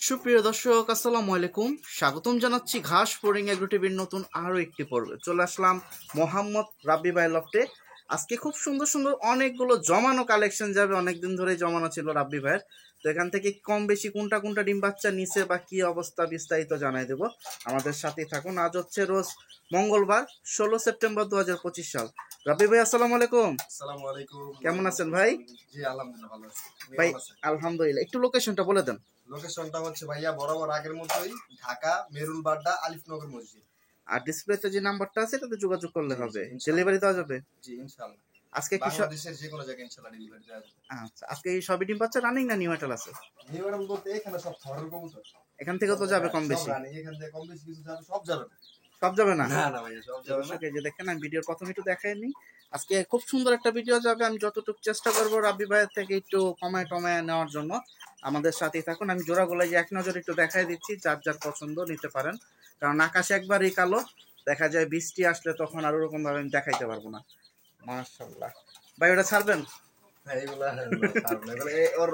সুপ্রিয় দর্শক আসসালামু আলাইকুম, স্বাগতম জানাচ্ছি ঘাস ফোরিং এগ্রো টিভির নতুন আরো একটি পর্বে। চলে আসলাম মোহাম্মদ রাব্বি ভাই লফটে। আজকে খুব সুন্দর সুন্দর অনেকগুলো জমানো কালেকশন যাবে, অনেকদিন ধরে জমানো ছিল রাব্বি ভাইয়ের। তো এখান থেকে কম বেশি কোনটা কোনটা ডিম বাচ্চা নিচে বা কি অবস্থা বিস্তারিত জানাই দেবো। আমাদের সাথেই থাকুন। আজ হচ্ছে রোজ মঙ্গলবার 16 সেপ্টেম্বর 2025 সাল। রাব্বি ভাই আসসালামু আলাইকুম। আসসালামু আলাইকুম। কেমন আছেন ভাই? জি আলহামদুলিল্লাহ ভালো আছি। ভাই আলহামদুলিল্লাহ। একটু লোকেশনটা বলে দেন। লোকেশনটা হচ্ছে ভাইয়া বরাবর আগের মতোই, ঢাকা মেরুল বাড্ডা আলিফনগর মসজিদ। আর ডিসপ্লেতে যে নাম্বারটা আছে এটাতে যোগাযোগ করলে জি, হবে, জি, ইনশাআল্লাহ। ডেলিভারি দেওয়া যাবে। জি ইনশাআল্লাহ। আজকে কি বাংলাদেশের যে কোনো জায়গায় ইনশাআল্লাহ ডেলিভারি দেওয়া যাবে। আচ্ছা, আজকে এই সবই ডিম বাচ্চা রানিং না নিউ এটাল আছে? নিউ এডাল বলতে এখানে সব থরের কবুতর। এখান থেকে তো যাবে কম সব বেশি। রানিং, এখান থেকে কম বেশি কিছু যাবে, সব যাবে না। সব যাবে না? না না ভাইয়া সব যাবে না। দর্শক এই যে দেখেন, আমি ভিডিওর প্রথমে একটু দেখাইনি। আজকে খুব সুন্দর একটা ভিডিও যাবে। আমি যতটুকু চেষ্টা করবো রাব্বি ভাইয়ের থেকে একটু কমায় টমায় নেওয়ার জন্য। আমাদের সাথেই থাকুন। আমি জোড়াগুলো যে এক নজর একটু দেখাই দিচ্ছি, যার যার পছন্দ নিতে পারেন। কারণ আকাশে একবারই কালো, দেখা যায় বৃষ্টি আসলে তখন আর ওরকম ভাবে আমি দেখাইতে পারবো না। মাশাআল্লাহ ভাই, ওটা ছাড়বেন? হ্যাঁ এগুলা ছাড়বো না। এগুলো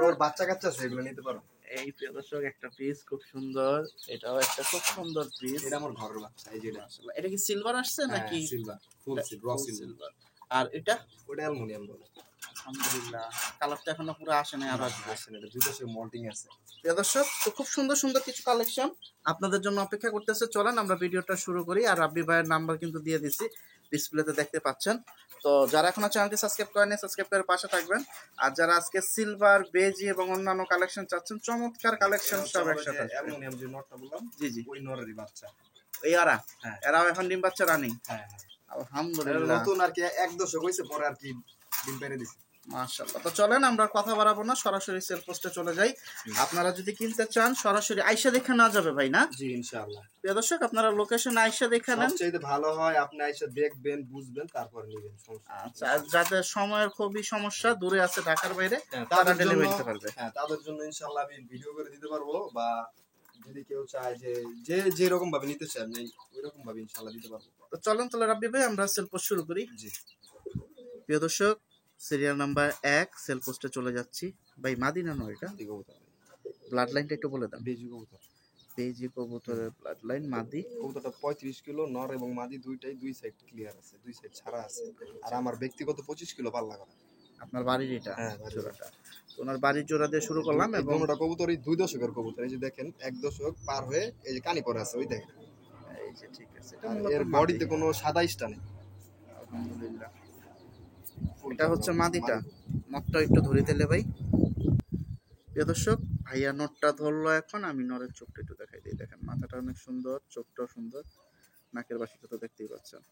ওর বাচ্চা কাচ্চা আছে, এগুলো নিতে পারো। এই প্রিয় দর্শক একটা পিস খুব সুন্দর, এটাও একটা খুব সুন্দর পিস। এটা আমার ঘরের বাচ্চা, এই যে এটা। মাশাআল্লাহ। এটা কি সিলভার আসছে নাকি? Silver, full silver, silver. আর এটা ওটা অ্যালুমিনিয়াম বলে। আলহামদুলিল্লাহ কালারটা এখনো পুরো আসে নাই, আর আসবে। আসলে এটা দুটো সে মল্টিং আছে। প্রিয় দর্শক, তো খুব সুন্দর সুন্দর কিছু কালেকশন আপনাদের জন্য অপেক্ষা করতেছে। চলেন আমরা ভিডিওটা শুরু করি। আর রাব্বি ভাইয়ের নাম্বার কিন্তু দিয়ে দিছি, ডিসপ্লেতে দেখতে পাচ্ছেন। তো যারা এখনো চ্যানেলটি সাবস্ক্রাইব করেনি, সাবস্ক্রাইব করে পাশে থাকবেন। আর যারা আজকে সিলভার, বেজি এবং অন্যান্য কালেকশন চাচ্ছেন, চমৎকার কালেকশন সব একসাথে আসবে। অ্যালুমিনিয়াম যে নটটা বললাম, জি জি, ওই নরেরই বাচ্চা। এই হ্যাঁ। এরাও এখন ডিম বাচ্চা রানিং। হ্যাঁ আলহামদুলিল্লাহ, নতুন আর কি, এক দশক হয়েছে, পরে আর কি ডিম পেরে দিছি। মাশাআল্লাহ। তো চলেন আমরা কথা বাড়াবো না, সরাসরি সেল পোস্টে চলে যাই। আপনারা যদি কিনতে চান সরাসরি আইসা দেখে না যাবে ভাই না? জি ইনশাআল্লাহ। প্রিয় দর্শক, আপনারা লোকেশন আইসা দেখে নেন। সবচেয়ে ভালো হয় আপনি আইসা দেখবেন, বুঝবেন, তারপর নেবেন। আচ্ছা, আর যাদের সময়ের খুবই সমস্যা, দূরে আছে ঢাকার বাইরে, তারা তাদের ডেলিভারি জন্য, দিতে পারবে। হ্যাঁ তাদের জন্য ইনশাআল্লাহ আমি ভিডিও করে দিতে পারবো, বা যদি কেউ চায় যে যে যেরকম ভাবে নিতে চান ওই রকম ভাবে ইনশাআল্লাহ দিতে পারবো। তো চলেন তাহলে রাব্বি ভাই আমরা সেল পোস্ট শুরু করি। জি প্রিয় দর্শক, সিরিয়াল নাম্বার 1 সেল পোস্টে চলে যাচ্ছি। ভাই মাদিনা নয় এটা? ব্লাড লাইনটা একটু বলে দেন। বেজি কবুতর, পেজি কবুতরের ব্লাড লাইন মাদি। কবুতরটা 35 কিলো, নর এবং মাদি দুইটাই, দুই সাইড ক্লিয়ার আছে, দুই সাইড ছাড়া আছে। আর আমার ব্যক্তিগত 25 কিলো পাল্লা করা। আপনার বাড়ির এটা? হ্যাঁ, জোড়াটা তো ওনার বাড়ির জোড়া দিয়ে শুরু করলাম। এবং দুটোটা কবুতরই 2 দশকের কবুতর। এই যে দেখেন, 1 দশক পার হয়ে এই যে কানি পরে আছে, ওই দেখেন। এই যে ঠিক আছে, এটা আর মূলত এর বডিতে কোনো সাদা ইস্টা নেই। আলহামদুলিল্লাহ। এটা হচ্ছে মাদিটা। নটটা একটু ধরে দিলে ভাই। প্রিয় দর্শক, ভাইয়া নটটা ধরলো এখন, আমি নরের চোখটা একটু দেখাই দিই। দেখেন মাথাটা অনেক সুন্দর, চোখটাও সুন্দর, নাকের বাসিটা তো দেখতেই পাচ্ছেন।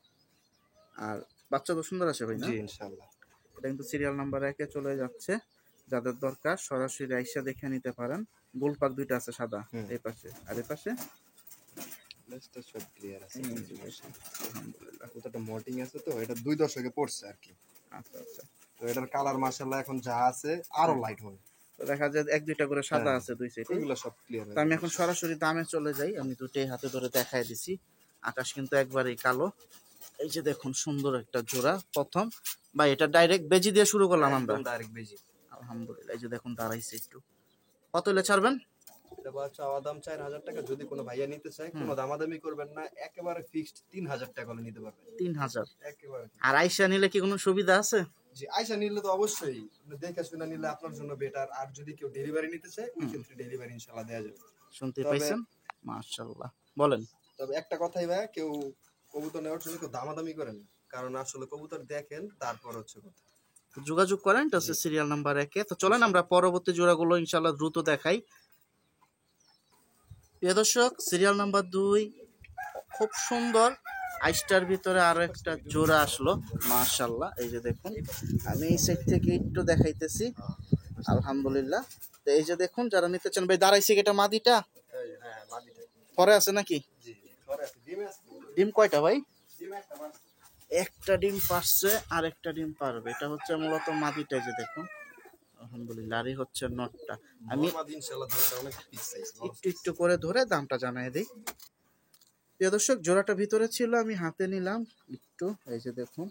আর বাচ্চা তো সুন্দর আছে ভাই না? জি ইনশাআল্লাহ। এটা কিন্তু সিরিয়াল নাম্বার 1 এ চলে যাচ্ছে। যাদের দরকার সরাসরি আইসা দেখে নিতে পারেন। গোলপাক দুইটা আছে সাদা, এই পাশে আর এই পাশে। লেজটা সব ক্লিয়ার আছে। আলহামদুলিল্লাহ। কতটা মল্টিং আছে, তো এটা 2 দশকে পড়ছে আর কি। আচ্ছা আচ্ছা। তো এটার কালার মাশাআল্লাহ এখন যা আছে আরো লাইট হবে। তো দেখা যায় 1-2টা করে সাদা আছে দুই সাইডে। এগুলো সব ক্লিয়ার। তো আমি এখন সরাসরি দামে চলে যাই। আমি দুটোই হাতে ধরে দেখাই দিছি। আকাশ কিন্তু একবারেই কালো। এই যে দেখুন সুন্দর একটা জোড়া প্রথম। বা এটা ডাইরেক্ট বেজি দিয়ে শুরু করলাম আমরা। ডাইরেক্ট বেজি। আলহামদুলিল্লাহ। এই যে দেখুন দাঁড়াইছে একটু। কত হলে ছাড়বেন? এটা চাওয়া দাম 4000 টাকা। যদি কোনো ভাইয়া নিতে চায়, কোনো দামাদামি করবেন না, একেবারে ফিক্সড 3000 টাকা হলে নিতে পারবেন। 3000? একেবারে। আর আইসা নিলে কি কোনো সুবিধা আছে? জি আইসা নিলে তো অবশ্যই, দেখে শুনে নিলে আপনার জন্য বেটার। আর যদি কেউ ডেলিভারি নিতে চায়, ওই ক্ষেত্রে ডেলিভারি ইনশাআল্লাহ দেওয়া যাবে। শুনতে পাইছেন? মাশাআল্লাহ। বলেন। তবে একটা কথাই ভাই, কেউ কবুতর নেওয়ার জন্য কেউ দামাদামি করেন না, কারণ আসলে কবুতর দেখেন তারপর হচ্ছে কথা। যোগাযোগ করেন। এটা হচ্ছে সিরিয়াল নাম্বার 1 এ। তো চলেন আমরা পরবর্তী জোড়াগুলো ইনশাআল্লাহ দ্রুত দেখাই। প্রিয় দর্শক, সিরিয়াল নাম্বার 2 খুব সুন্দর আইস্টার ভিতরে আরো একটা জোড়া আসলো। মাশাআল্লাহ। এই যে দেখুন, আমি এই সাইড থেকে একটু দেখাইতেছি। আলহামদুলিল্লাহ। তো এই যে দেখুন, যারা নিতে চান ভাই, দাঁড়াইছে এটা মাদিটা হ্যাঁ মাদিটা পরে আছে নাকি? জি পরে আছে। ডিমে আছে। ডিম কয়টা ভাই? ডিমে একটা মাছ। একটা ডিম পারছে, আর একটা ডিম পারবে। এটা হচ্ছে মূলত মাদিটা। এই যে দেখুন, আলহামদুলিল্লাহ। আর এই হচ্ছে নটটা। আমি মাদি ইনশাআল্লাহ ধরে অনেক পিস সাইজ, একটু একটু করে ধরে দামটা জানাই দিই। প্রিয় দর্শক, জোড়াটা ভিতরে ছিল, আমি হাতে নিলাম একটু। এই যে দেখুন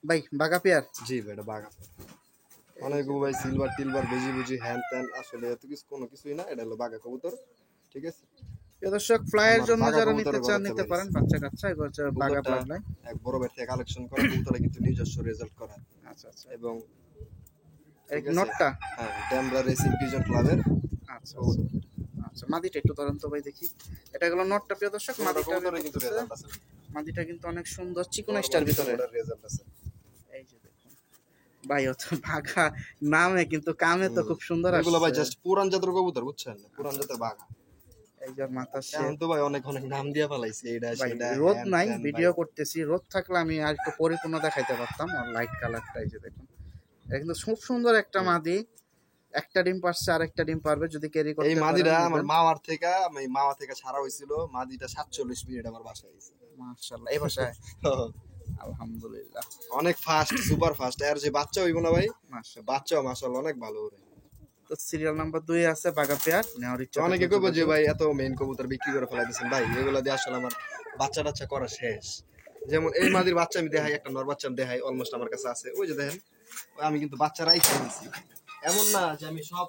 ভাই, বাগা পেয়ার। জি ভাই এটা বাগা। অনেক ভাই সিলভার টিলভার বেজি বুঝি হ্যান ত্যান, আসলে এত কিছু কোনো কিছুই না। এটা হলো বাগা কবুতর, ঠিক ঠিক আছে। প্রিয় দর্শক ফ্লাইয়ের আমার জন্য বাঘা যারা কবুতরের নিতে চান গলাতে নিতে বাইরে। পারেন, বাচ্চা কাচ্চা এবার হচ্ছে বাঘা কবুতরটা ব্লাড লাইন। এক বড় ভাই থেকে কালেকশন করা কবুতরটা কিন্তু নিজস্ব রেজাল্ট করা আচ্ছা আচ্ছা, এবং এই ঠিক আছে। নটটা হ্যাঁ, ড্যামরা রেসিং পিজন ক্লাবের আচ্ছা আচ্ছা কবুতর। আচ্ছা, মাদিটা একটু ধরেন তো ভাই দেখি। এটা গেল নটটা প্রিয় দর্শক, মাদিটা কবুতরে কিন্তু করতেছে। রেজাল্ট আছে, মাদিটা কিন্তু অনেক সুন্দর চিকন স্টার ভিতরে। রেজাল্ট আছে। এই যে দেখুন ভাই, ও তো বাঘা নামে কিন্তু কামে তো খুব সুন্দর এগুলো ভাই আসছে। জাস্ট পুরান জাতের কবুতর, বুঝছেন, পুরান জাতের বাঘা। এই যে মাথা এখন তো ভাই অনেক অনেক নাম দিয়া ফেলাইছে, এইটা ভাই সেটা রোদ হ্যান নাই, ত্যান ভিডিও ভাই। করতেছি, রোদ থাকলে আমি আর একটু পরিপূর্ণ দেখাইতে পারতাম। আর লাইট কালারটা এই যে দেখুন, এটা কিন্তু খুব সুন্দর একটা মাদি। একটা ডিম পারছে, আর একটা ডিম পারবে যদি ক্যারি করতে এই পারেন। মাদিটা আমার মাওয়ার থেকে ছাড়া হয়েছিল, মাদিটা 47 মিনিট আমার বাসায় আইছে। মাশাআল্লাহ, এই ভাষায় আলহামদুলিল্লাহ অনেক ফাস্ট, সুপার ফাস্ট। আর যে বাচ্চা হইব না ভাই, মাশাআল্লাহ। বাচ্চাও মাশাআল্লাহ অনেক ভালো ওরে। তো সিরিয়াল নাম্বার 2 এ আছে বাঘা পেয়ার, নেওয়ার ইচ্ছা তো অনেকে থাকলে কইবো যে যোগাযোগ। ভাই এত মেইন কবুতর বিক্রি করে ফেলাই দিয়েছেন, ভাই এগুলো দিয়ে আসলে আমার বাচ্চা টাচ্চা করা শেষ। যেমন এই মাদির বাচ্চা আমি দেখাই, একটা নর বাচ্চা আমি দেখাই, অলমোস্ট আমার কাছে আছে, ওই যে দেখেন, ওই আমি কিন্তু বাচ্চারাই খেয়ে দিছি। এমন না যে আমি সব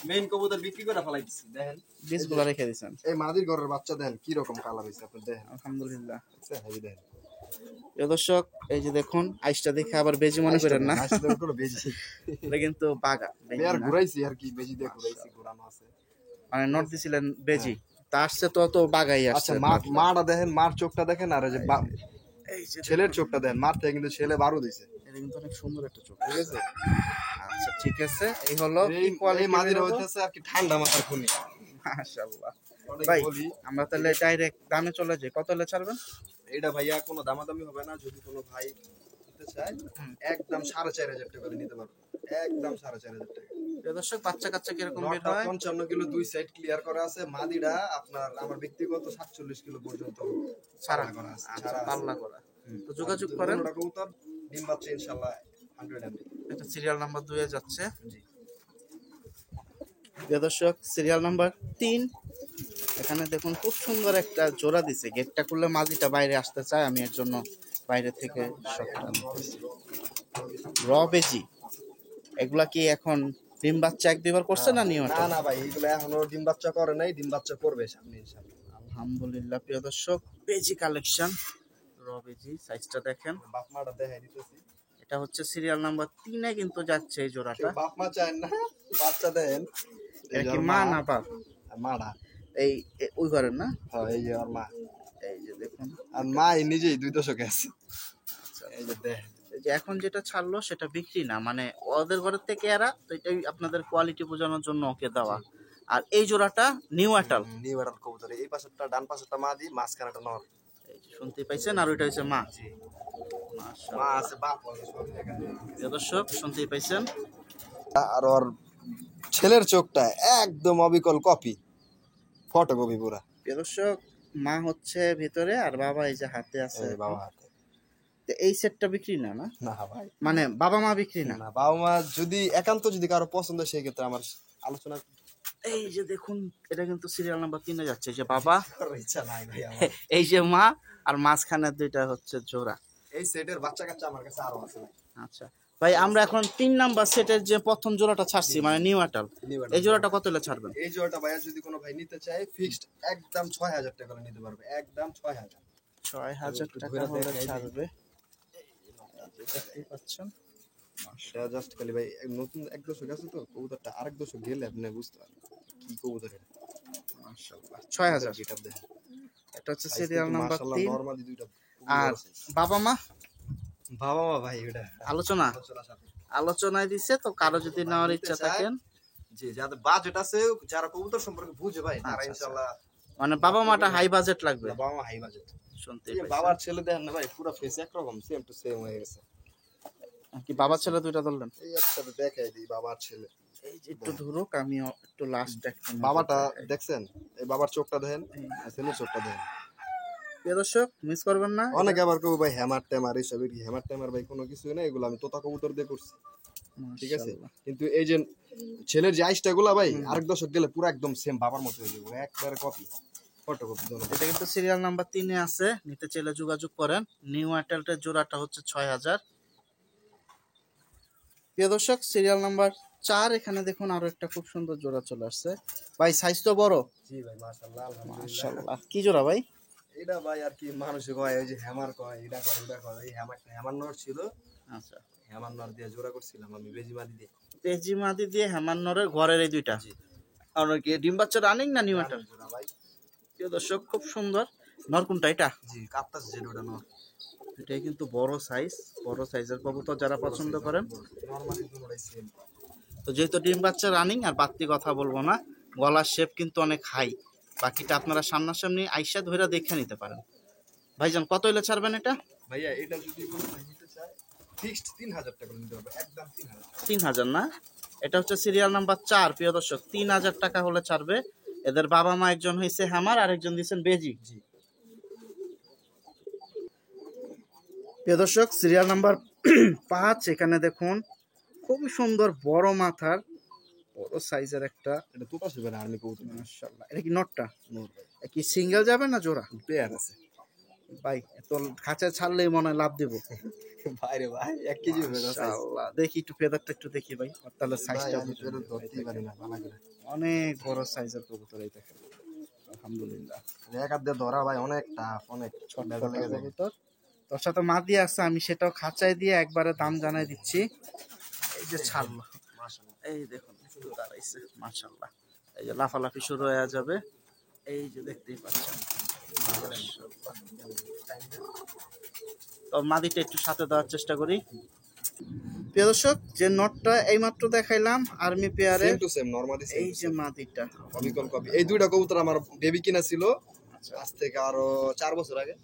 মেইন কবুতর বিক্রি করে ফেলাই দিছি। দেখেন বীজগুলো রেখে দিয়েছেন। এই মাদির ঘরের বাচ্চা দেখেন কি রকম কালার হইছে, আপনি দেখেন। আলহামদুলিল্লাহ। আচ্ছা, এই দেখেন প্রিয় দর্শক, এই যে দেখুন আইসটা দেখে আবার বেজি মনে করেন না, আসলে কোনো বেজি এটা কিন্তু বাঘা বেজি আর না। ঘুরাইছি আর কি, বেজি দিয়ে ঘুরাইছি, ঘুরানো আছে। মানে নট দিছিলেন বেজি, তা আসছে তো তো বাঘাই আচ্ছা, আসছে। মাটা দেখেন, মার চোখটা দেখেন, আর এই যে এই যে ছেলের চোখটা দেখেন, মার থেকে কিন্তু ছেলে 12 দিছে, এটা কিন্তু অনেক সুন্দর একটা চোখ। ঠিক আছে। আচ্ছা ঠিক আছে, এই হলো এই কি কোয়ালিটি মাদিরা হইতেছে আর কি ঠান্ডা মাথার খুনি। মাশাআল্লাহ। অনেক ভাই বলি, আমরা তাহলে ডাইরেক্ট দামে চলে যাই, কত হলে ছাড়বেন? এটা ভাইয়া কোনো দামাদামি হবে না, যদি কোনো ভাই নিতে চায় একদম 4,500 টাকা করে নিতে পারবে, একদম 4,500 টাকা। প্রিয় দর্শক, বাচ্চা কাচ্চা কিরকম বের নটটা হয়? 55 কিলো, দুই সাইড ক্লিয়ার করা আছে। মাদিরা আপনার আমার ব্যক্তিগত 47 কিলো পর্যন্ত ছাড়া করা আছে, আচ্ছা, ছাড়া আছে। পাল্লা করা। হুম। তো যোগাযোগ আর করেন। দুটোটা কবুতর ডিম বাচ্চা ইনশাআল্লাহ 100 MB। এটা সিরিয়াল নাম্বার 2 এ যাচ্ছে। জি। প্রিয় দর্শক, সিরিয়াল নাম্বার 3, এখানে দেখুন খুব সুন্দর একটা জোড়া দিছে। গেটটা খুললে মাদিটা বাইরে আসতে চায়, আমি এর জন্য বাইরে থেকে শটটা নিতেছি। র বেজি, এগুলা কি এখন ডিম বাচ্চা 1-2 বার করছে না নিয়ম? না না ভাই, এগুলো এখনো ডিম বাচ্চা করে নাই, ডিম বাচ্চা করবে সামনে ইনশাআল্লাহ। আলহামদুলিল্লাহ। প্রিয় দর্শক, বেজি কালেকশন, র বেজি, সাইজটা দেখেন। বাপ মাটা দেখাই দিতেছি। এটা হচ্ছে সিরিয়াল নাম্বার 3 এ কিন্তু যাচ্ছে এই কেউ জোড়াটা। বাপ মা চায় না, বাচ্চা দেন। এটা কি মা না বাপ? মাটা, এই ওই ঘরের না? হ্যাঁ এই যে ওর মা। এই যে দেখুন, আর মা নিজেই 2 দশকে আছে। এই যে দেখ, এই যে এখন যেটা ছাড়লো সেটা বিক্রি না, মানে ওদের ঘরের থেকে এরা, তো এটাই আপনাদের কোয়ালিটি বোঝানোর জন্য ওকে দেওয়া। আর এই জোড়াটা নিউ আটাল, নিউ এডাল কবুতর। এই পাশেরটা, ডান পাশেরটা মাদি, মাঝখানেটা নর। এই যে শুনতেই পাইছেন, আর ওইটা হচ্ছে মা। জি। মাশাআল্লাহ। মা আছে, বাপ আছে, সব এখানে। প্রিয় দর্শক, শুনতেই পাইছেন। আর ওর ছেলের চোখটা একদম অবিকল কপি, ফটোকপি পুরা। প্রিয় দর্শক, মা হচ্ছে ভিতরে আর বাবা এই যে হাতে আছে। এই বাবা হাতে। তো এই সেটটা বিক্রি না, না না ভাই, মানে বাবা মা বিক্রি না। না, বাবা মা যদি একান্ত যদি কারো পছন্দ, সেই ক্ষেত্রে আমার আলোচনা এই যে দেখুন, এটা কিন্তু সিরিয়াল নাম্বার 3 এ যাচ্ছে। এই যে বাবা, করার ইচ্ছা নাই ভাই আমার। এই যে মা, আর মাঝখানের দুইটা হচ্ছে জোড়া। এই সেটের বাচ্চা কাচ্চা আমার কাছে আরো আছে ভাই। আচ্ছা ভাই, আমরা এখন 3 নাম্বার সেটের যে প্রথম জোড়াটা ছাড়ছি, মানে নিউ আটাল, এই জোড়াটা কত হলে ছাড়বেন? এই জোড়াটা ভাইয়া যদি কোনো ভাই নিতে চায়, ফিক্সড একদম 6,000 টাকা করে নিতে পারবে, একদম 6,000। 6,000 টাকা হলে ছাড়বে। দেখতেই পাচ্ছেন, সেটা জাস্ট খালি ভাই নতুন এক দশক আছে তো কবুতরটা, আরেক দশক গেলে আপনি বুঝতে পারবেন কি কবুতর এটা। মাশাআল্লাহ, 6,000। যেটা দেখেন, এটা হচ্ছে সিরিয়াল নাম্বার 3। নরমালি দুইটা। আর বাবা মা বাবা মা ভাই এটা আলোচনা আলোচনার সাথে। আলোচনায় দিছে, তো কারো যদি নেওয়ার ইচ্ছা থাকেন, জি, যাদের বাজেট আছে, যারা কবুতর সম্পর্কে বুঝে ভাই, তারা আচ্ছা, ইনশাআল্লাহ। মানে বাবা মাটা হাই বাজেট লাগবে। বাবা মা হাই বাজেট। শুনতেই এই পাইছেন। বাবার ছেলে দেখেন না ভাই, পুরো ফেস একরকম, সেম টু সেম হয়ে গেছে। কি বাবা ছেলে দুইটা ধরলেন? এই একসাথে দেখাই দিই বাবার ছেলে। এই যে একটু ধরুক, আমি একটু লাস্ট একটা বাবাটা দেখছেন, এই বাবার চোখটা দেখেন, আর ছেলের চোখটা দেখেন। প্রিয় দর্শক, মিস করবেন না। অনেকে আবার কেউ ভাই হ্যামার ট্যামার এইসব, হ্যামার ট্যামার ভাই কোনো কিছু না, এগুলো আমি তোতা কবুতর দিয়ে করছি, ঠিক আছে। মাশাআল্লাহ। কিন্তু এই যে ছেলের যে আইসটা গুলা ভাই, আরেক দশক গেলে পুরো একদম সেম বাবার মতো হয়ে যাবে, একবারে কপি, ফটোকপি। এটা কিন্তু সিরিয়াল নাম্বার 3 এ আছে, নিতে চাইলে যোগাযোগ করেন। নিউ আটালটের জোড়াটা হচ্ছে 6,000। প্রিয় দর্শক, সিরিয়াল নাম্বার 4 এখানে দেখুন আরো একটা খুব সুন্দর জোড়া চলে আসছে ভাই, সাইজ তো বড়। জি ভাই মাশাআল্লাহ আলহামদুলিল্লাহ। মাশাআল্লাহ, কি জোড়া ভাই? এটা ভাই আর কি মানুষ কয় ওই যে হ্যামার কয়, এটা কয় ওটা কয়, এই হ্যামার নর ছিল, আচ্ছা, হ্যামার নর দিয়ে জোড়া করছিলাম আমি বেজিমাদি দিয়ে। পেজি মাদি দিয়ে হেমান্নরের ঘরের এই দুইটা। জি আর কি ডিম বাচ্চা রানিং না নিউ এটার? রানিং জোড়া ভাই। প্রিয় দর্শক খুব সুন্দর। নর কোনটা এটা? জি কাপ্তাস জেড ওটা নর। এটাই কিন্তু বড় সাইজ, বড় সাইজের কবুতর যারা পছন্দ করেন। নরমালি দুটোটাই সেম। তো যেহেতু ডিম বাচ্চা রানিং, আর বাড়তি কথা বলবো না, গলার শেপ কিন্তু অনেক হাই। বাকিটা আপনারা সামনাসামনি আইসা ধরে দেখে নিতে পারেন। ভাইজান কত হইলে ছাড়বেন এটা? ভাইয়া এটা যদি কোনো ভাই নিতে চায় ফিক্সড 3000 টাকা নিতে হবে, একদম 3000। 3000 না? এটা হচ্ছে সিরিয়াল নাম্বার 4 প্রিয় দর্শক, 3000 টাকা হলে ছাড়বে। এদের বাবা মা একজন হয়েছে হ্যামার আর একজন দিচ্ছেন বেজি। জি প্রিয় দর্শক সিরিয়াল নাম্বার 5 এখানে দেখুন খুবই সুন্দর বড় মাথার বড় সাইজের একটা। এটা তো পাশে বের আর্মি কবুতর মাশাআল্লাহ, এটা কি নটটা? নর ভাই। এ কি সিঙ্গেল যাবে না জোড়া? পেয়ার আছে ভাই এত খাঁচায় ছাড়লেই মনে হয় লাভ দেবো। ভাই রে ভাই 1 কেজি হবে না সাইজ। মাশাআল্লাহ, দেখি একটু ফেদারটা একটু দেখি ভাই, আর তাহলে সাইজটা আমি পেয়ার ধরতেই পারি না ভালো করে। অনেক বড় সাইজের কবুতর এই দেখেন, আলহামদুলিল্লাহ। এক হাত দিয়ে ধরা ভাই অনেক টাফ, অনেক ছোট লেগে যায়। কবুতর তোর সাথে মাদি আছে, আমি সেটাও খাঁচায় দিয়ে একবারে দাম জানাই দিচ্ছি। এই যে ছাড়লো, মাশাআল্লাহ এই দেখুন শুধু দাঁড়াইছে, মাশাআল্লাহ। এই যে লাফালাফি শুরু হয়ে যাবে, এই যে দেখতেই পাচ্ছেন। মাশাআল্লাহ। তো মাদিটা একটু সাথে দেওয়ার চেষ্টা করি। প্রিয় দর্শক যে নটটা এইমাত্র দেখাইলাম আর্মি পেয়ারে, same to same normally same. এই যে মাদিটা, অবিকল কপি। এই দুইটা কবুতর আমার বেবি কিনা ছিল আচ্ছা আজ থেকে আরো 4 বছর আগে।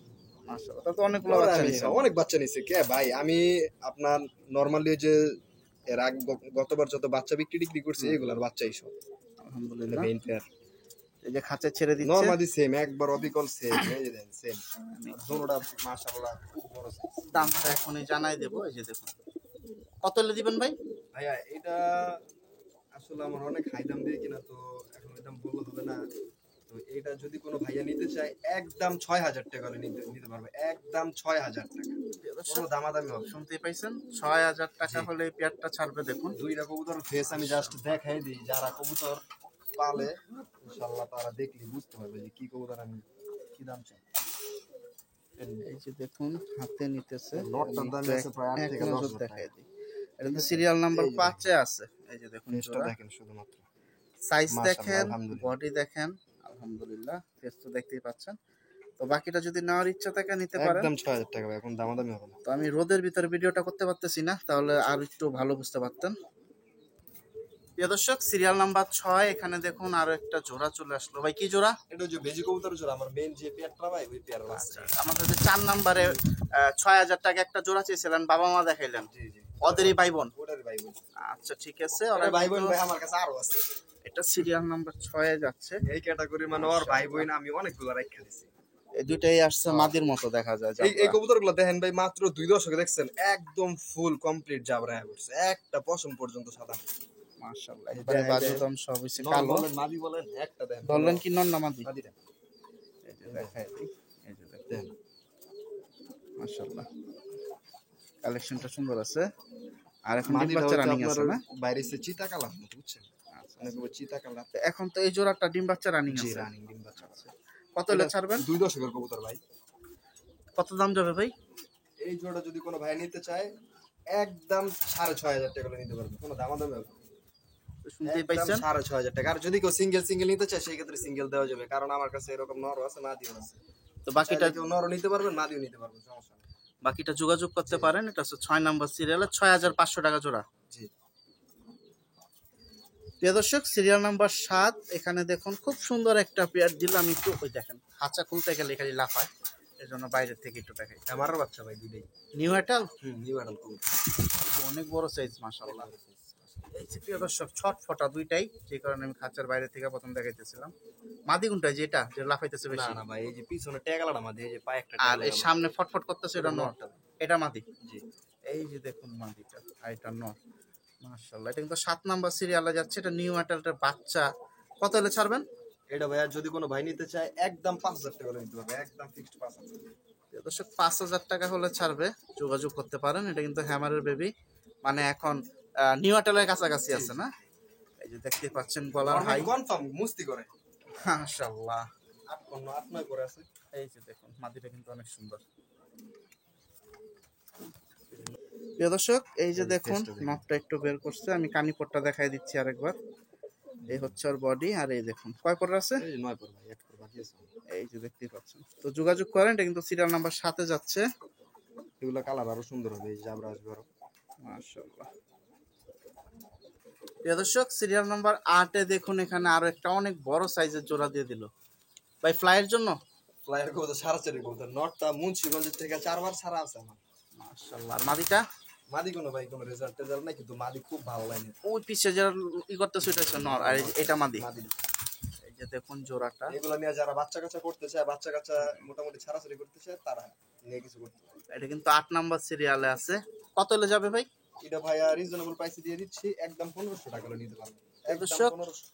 মাশাআল্লাহ, তা তো অনেকগুলো বাচ্চা নিছে। অনেক বাচ্চা নিছে কে ভাই। আমি আপনার নরমালি যে এর আগে গতবার যত বাচ্চা বিক্রি করছি এগুলার বাচ্চাই সব আলহামদুলিল্লাহ। Main pair. এই যে খাঁচা ছেড়ে দিচ্ছে, নরমালি সেম, একবার অবিকল সেম। এই যে দেন সেম দুটোটা মাশাআল্লাহ খুব বড় সাইজ। দামটা এখনই জানাই দেবো। এই যে দেখুন কত হলে দিবেন ভাই? ভাইয়া এটা আসলে আমার অনেক হাই দাম দিয়ে কিনা, তো এখন ওই দাম বললে হবে না। তো এটা যদি কোনো ভাইয়া নিতে চায় একদম 6000 টাকা করে নিতে পারবে, একদম 6000 টাকা, কোনো দামাদামি হবে না। শুনতেই পাইছেন, 6000 টাকা হলে এই পেয়ারটা ছাড়বে। দেখুন দুইটা কবুতর ফেস আমি জাস্ট দেখাই দিই, যারা কবুতর পালে ইনশাআল্লাহ তারা দেখলে বুঝতে পারবে যে কি কবুতর আমি কি দাম চাই। এই যে দেখুন হাতে নিতেছে, নটটার দাম আছে প্রায় 8 থেকে 10 হাজার দেখাই টাকা। দিই। এটা তো সিরিয়াল নাম্বার 5 এ আছে। এই যে দেখুন ফেসটা দেখেন শুধুমাত্র, সাইজ মাশাআল্লাহ, দেখেন, আলহামদুলিল্লাহ। বডি দেখেন, আলহামদুলিল্লাহ। ফেস তো দেখতেই পাচ্ছেন। তো বাকিটা যদি নেওয়ার ইচ্ছা থাকে নিতে পারেন। একদম 6000 টাকা ভাই, এখন দামাদামি হবে না। তো আমি রোদের ভিতরে ভিডিওটা করতে পারতেছি না, তাহলে আর একটু ভালো বুঝতে পারতেন। প্রিয় দর্শক সিরিয়াল নাম্বার 6 এখানে দেখুন আরো একটা জোড়া চলে আসলো। ভাই কি জোড়া? এটা যে বেজি কবুতর জোড়া আমার মেইন যে পেয়ারটা ভাই, ওই পেয়ার আছে। আমাদের যে 4 নাম্বারে 6000 টাকা একটা জোড়া চেয়েছিলেন, বাবা মা দেখাইলেন, জি জি ওদেরই ভাই বোন। ওটার ভাই বোন। আচ্ছা ঠিক আছে, ওরা ভাই বোন ভাই আমার কাছে আরো আছে। এটা সিরিয়াল নাম্বার 6 এ যাচ্ছে। এই ক্যাটাগরি মানে ওর ভাই বোন আমি অনেকগুলো রাখা দিছি। এই দুইটাই আসছে মাদির মতো দেখা যায়। এই কবুতরগুলো দেখেন ভাই, মাত্র 2 দশকে দেখছেন একদম ফুল কমপ্লিট জাবরা হয়ে গেছে, একটা পশম পর্যন্ত সাদা। মাশাআল্লাহ, একবারে বাজুদম সব হইছে কালো। বলেন মাদি বলেন একটা দেন, বললেন কি নর না মাদি? মাদিটা এই যে দেখাই দিই, এই যে দেখেন দেন। মাশাআল্লাহ, কালেকশনটা সুন্দর আছে। আর এখন ডিম মাদিটা বাচ্চা হচ্ছে রানিং আপনার আছে না? বাইরে সে চিতা কালার মতো, বুঝছেন? আচ্ছা, অনেক চিতা কালার। তো এখন তো এই জোড়াটা ডিম বাচ্চা রানিং জি আছে। রানিং ডিম বাচ্চা আছে। কত হলে ছাড়বেন? 2 দশকের কবুতর ভাই। কত দাম যাবে ভাই? এই জোড়া যদি কোনো ভাই নিতে চায় একদম 6500 টাকা করে নিতে পারবে, কোনো দামাদামি হবে না। শুনতেই একদম পাইছেন, 6500 টাকা। আর যদি কেউ সিঙ্গেল নিতে চায় সেই ক্ষেত্রে সিঙ্গেল দেওয়া যাবে, কারণ আমার কাছে এরকম নরও আছে মাদিও আছে। তো বাকিটা কেউ নরও নিতে পারবেন মাদিও নিতে পারবেন, সমস্যা নেই। বাকিটা যোগাযোগ করতে পারেন। এটা হচ্ছে 6 নাম্বার সিরিয়ালে 6500 টাকা জোড়া। জি প্রিয় দর্শক সিরিয়াল নাম্বার 7 এখানে দেখুন খুব সুন্দর একটা পেয়ার দিলাম একটু। ওই দেখেন খাঁচা খুলতে গেলে খালি লাফায়, এই জন্য বাইরের থেকে একটু দেখাই। আমার বাচ্চা ভাই দুইটাই নিউ এটাল নিউ অ্যাডাল কবুতর। অনেক বড় সাইজ মাশাআল্লাহ। এই যে প্রিয় দর্শক ছটফটা দুইটাই, যে কারণে আমি খাঁচার বাইরে থেকে প্রথম দেখাইতেছিলাম। মাদি কোনটা যেটা যে লাফাইতেছে না বেশি? না ভাই, এই যে পিছনে ট্যাগালাটা মাদি, এই যে পায়ে একটা আর এই সামনে ফটফট করতেছে এটা নর, নরটা। এটা মাদি। জি এই যে দেখুন মাদিটা, আর এটা নর। মাশাআল্লাহ, এটা কিন্তু 7 নাম্বার সিরিয়ালে যাচ্ছে। এটা নিউ এটালটার বাচ্চা। কত হলে ছাড়বেন? এটা ভাই আর যদি কোনো ভাই নিতে চায় একদম 5000 টাকা করে নিতে পারবে, একদম ফিক্সড 5000। দর্শক 5000 টাকা হলে ছাড়বে, যোগাযোগ করতে পারেন। এটা কিন্তু হ্যামারের বেবি, মানে এখন নিউ আটেলের কাছাকাছি আছে না? এই যে দেখতে পাচ্ছেন গলার হাই, কনফার্ম মুস্তি করে মাশাআল্লাহ। 8 9 করে আছে। এই যে দেখুন মাদিটা কিন্তু অনেক সুন্দর। প্রিয় দর্শক এই যে দেখুন নখটা একটু বের করছে, আমি কানিপটটা দেখাই দিচ্ছি আরেকবার। এই হচ্ছে ওর বডি, আর এই দেখুন কয় পর আছে, এই যে 9 পর ভাই, 1 পর বাকি আছে। এই যে দেখতেই পাচ্ছেন। তো যোগাযোগ করেন, এটা কিন্তু সিরিয়াল নাম্বার 7-এ যাচ্ছে। এগুলা কালার আরো সুন্দর হবে, এই যে আমরা আসবে আরো। মাশাআল্লাহ। প্রিয় দর্শক সিরিয়াল নাম্বার 8-এ দেখুন এখানে আরো একটা অনেক বড় সাইজের জোড়া দিয়ে দিল ভাই ফ্লাইয়ের জন্য। ফ্লাইয়ার কবুতর সারাচারি কবুতর, নটটা মুন্সিগঞ্জ থেকে 4 বার সারা আছে আমার। মাশাআল্লাহ। আর মাদিটা মাদি কোনো ভাই কোনো রেজাল্ট নাই, কিন্তু মাদি খুব ভালো লাগে। ওই পিছে যারা ই করতেছে এটা হচ্ছে নর, আর এটা মাদি। মাদি এই যে দেখুন জোড়াটা, এগুলা নিয়ে যারা বাচ্চা কাচ্চা করতে চায়, বাচ্চা কাচ্চা মোটামুটি ছাড়াছাড়ি করতে চায়, তারা নিয়ে কিছু করতে পারে। এটা কিন্তু 8 নাম্বার সিরিয়ালে আছে। কত হলে যাবে ভাই? এটা ভাইয়া রিজনেবল প্রাইসে দিয়ে দিচ্ছি, একদম 1500 টাকা নিতে পারবেন। একদম দর্শক, 1500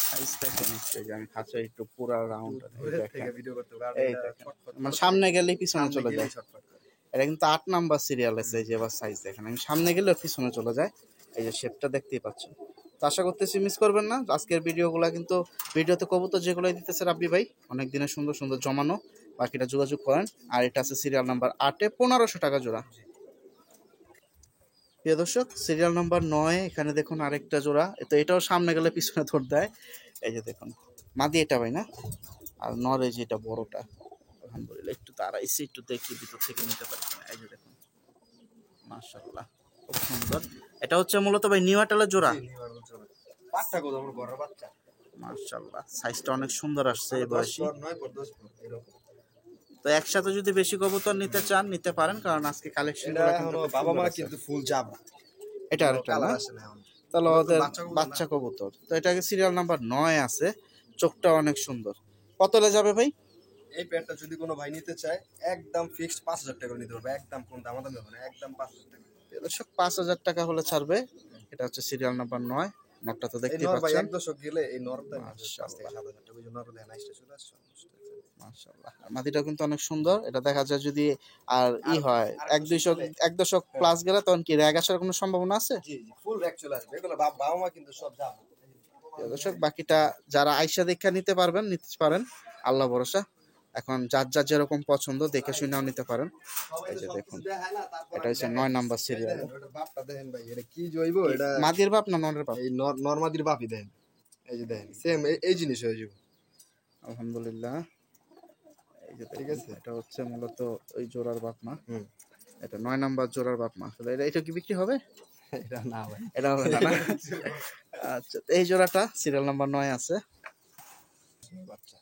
সাইজ দেখে নিচ্ছে যে আমি খাঁচা একটু পুরা রাউন্ড থেকে ভিডিও করতে পারবেন। এই দেখেন মানে সামনে গেলেই পিছনে চলে যায়। শর্টকাট এটা কিন্তু 8 নাম্বার সিরিয়াল আছে। এই যে এবার সাইজ দেখেন, আমি সামনে গেলে পিছনে চলে যায়। এই যে শেপটা দেখতেই পাচ্ছেন। তো আশা করতেছি মিস করবেন না আজকের ভিডিওগুলো, কিন্তু ভিডিওতে কবুতর যেগুলো দিতেছে রাব্বি ভাই অনেক দিনের সুন্দর সুন্দর জমানো, বাকিটা যোগাযোগ করেন। আর এটা আছে সিরিয়াল নাম্বার 8-এ 1500 টাকা জোড়া। প্রিয় দর্শক সিরিয়াল নাম্বার 9 এখানে দেখুন আরেকটা জোড়া, তো এটাও সামনে গেলে পিছনে ধর দেয়। এই যে দেখুন মাদি এটা ভাই না, আর নর এই যে এটা বড়টা। আলহামদুলিল্লাহ একটু তাড়াইছি, একটু দেখি ভিতর থেকে নিতে পারি কিনা। এই যে দেখুন মাশাআল্লাহ খুব সুন্দর। এটা হচ্ছে মূলত ভাই নিউ আটেলের জোড়া। বাচ্চা কত আমার বড় বাচ্চা, মাশাআল্লাহ সাইজটা অনেক সুন্দর আসছে এই বয়সী। 9 পর 10 পর এরকম। তো একসাথে যদি বেশি কবুতর নিতে চান নিতে পারেন, কারণ আজকে কালেকশন এটা এখনো বাবা মা কিন্তু ফুল জাবা। এটা আরেকটা না, কালার আসে না এখন। তাহলে ওদের বাচ্চা বাচ্চা কবুতর। তো এটাকে সিরিয়াল নাম্বার 9 আছে, চোখটা অনেক সুন্দর। কত হলে যাবে ভাই? এই প্যান্টটা যদি কোনো ভাই নিতে চায়, একদম ফিক্সড 5000 টাকা করে নিতে পারবে, একদম কোন দামাদামি হবে না, একদম 5000 টাকা। দর্শক 5000 টাকা হলে ছাড়বে। এটা হচ্ছে সিরিয়াল নাম্বার 9, নটটা তো এই দেখতে নর ভাই পাচ্ছেন। এক দশক গেলে এই নরটা মাশাআল্লাহ। 5 থেকে 7000 টাকা, ওই যে নর দেন আইসটা চলে আসছে। মাশাআল্লাহ আর মাদিটা কিন্তু অনেক সুন্দর। এটা দেখা যায় যদি আর হয় 1 দশক প্লাস গেলে তখন কি র্যাগ আসার কোনো সম্ভাবনা আছে? জি জি ফুল ব্যাক চলে আসবে, এগুলো বাবা মা কিন্তু সব জানে। দর্শক বাকিটা যারা আইসা দেখা নিতে পারবেন নিতে পারেন, আল্লাহ ভরসা। এখন যার যার যেরকম পছন্দ দেখে শুনেও নিতে পারেন। এই যে দেখুন এটা হচ্ছে 9 নাম্বার সিরিয়াল। এটা বাপটা দেখেন ভাই, এটা কি জৈব, এটা মাদির বাপ না নরের বাপ? এই নরমাদির বাপই দেন। এই যে দেখেন সেম এই জিনিস হয়ে যাবে। আলহামদুলিল্লাহ। এই যে ঠিক ঠিক আছে। আছে, এটা হচ্ছে মূলত ওই জোড়ার বাপ মা। হুম এটা 9 নাম্বার জোড়ার বাপ মা। এটা কি বিক্রি হবে? এটা না ভাই, এটা হবে না না? আচ্ছা তো এই জোড়াটা সিরিয়াল নাম্বার 9 আছে। বাচ্চা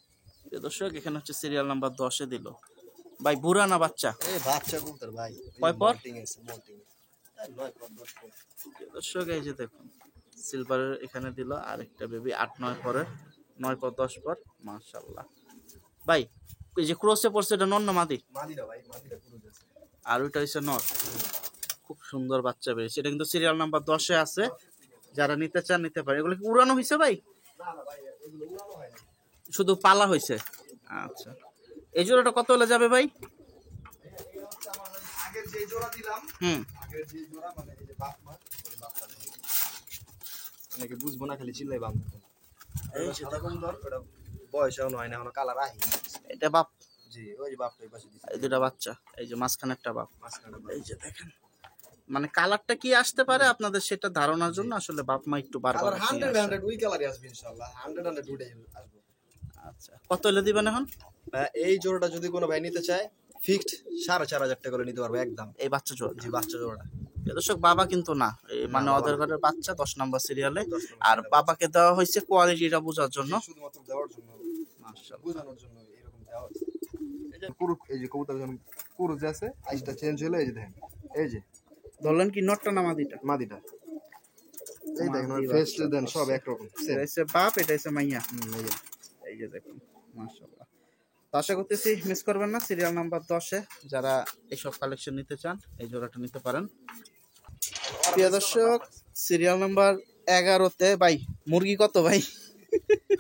প্রিয় দর্শক এখানে হচ্ছে সিরিয়াল নাম্বার 10-এ দিল ভাই। বুড়া না বাচ্চা? এই বাচ্চা কবুতর ভাই, কয় পর? মল্টিং আছে মল্টিং, 9 পর 10 পর। প্রিয় দর্শক এই যে দেখুন সিলভারের এখানে দিল আরেকটা বেবি 8-9 পরের, 9 পর 10 পর। মাশাআল্লাহ ভাই এই যে ক্রসে পড়ছে এটা নর না মাদি? মাদিরা ভাই, মাদিরা পুরো আছে। আর ওইটা হচ্ছে নর। খুব সুন্দর বাচ্চা বেরিয়েছে। এটা কিন্তু সিরিয়াল নাম্বার 10-এ আছে, যারা নিতে চান নিতে পারে। এগুলো কি উড়ানো হয়েছে ভাই? না না ভাই, এগুলো উড়ানো হয় না, শুধু পালা হয়েছে? আচ্ছা এই জোড়াটা কত হলে যাবে ভাই? এটা হচ্ছে আমার আগের যে জোড়া দিলাম, আগের যে জোড়া মানে এই যে বাপ মা, ওই বাপটা দেখেন। অনেকে বুঝবো না, খালি চিল্লাই বাপ। এই সাদা কবুতর, ওটা বয়স এখন হয় না, এখনো কালার আহি। এটা বাপ? জি ওই যে বাপটা এই পাশে দিছে, এই দুটা বাচ্চা, এই যে মাঝখানে একটা বাপ। মাঝখানে এই যে দেখেন মানে কালারটা কি আসতে পারে আপনাদের সেটা ধারণার জন্য আসলে বাপ মা একটু বারবার কালার নিয়ে 100 আসে। 100 ওই কালারই আসবে ইনশাআল্লাহ, 100 উঠে আসবে। আচ্ছা কত হলে দিবেন এখন? এই জোড়াটা যদি কোনো ভাই নিতে চায়, ফিক্সড 4500 টাকা করে নিতে পারবে একদম। এই বাচ্চা জোড়া? জি বাচ্চা জোড়া। দর্শক বাবা কিন্তু না, এই মানে ওদের ঘরের বাচ্চা 10 নম্বর সিরিয়ালে। 10 নম্বর আর বাবাকে দেওয়া হয়েছে কোয়ালিটিটা বোঝার জন্য। শুধুমাত্র দেওয়ার জন্য, মাশাআল্লাহ বোঝানোর জন্য এরকম দেওয়া হয়েছে। এই যে কুরু, এই যে কবুতর যখন কুরু যে আছে, আইসটা চেঞ্জ হলো, এই যে দেখেন, এই যে ধরলেন কি নটটা না মাদিটা? মাদিটা, এই দেখেন মাদি ফেস বাচ্চা দেন সব একরকম সেম। এটা হচ্ছে বাপ, এটা হচ্ছে মাইয়া। এই যে এই যে দেখুন মাশাআল্লাহ। তো আশা করতেছি মিস করবেন না। সিরিয়াল নাম্বার 10-এ যারা এইসব কালেকশন নিতে চান এই জোড়াটা নিতে পারেন। প্রিয় দর্শক সিরিয়াল নাম্বার 11-তে ভাই মুরগি কত ভাই?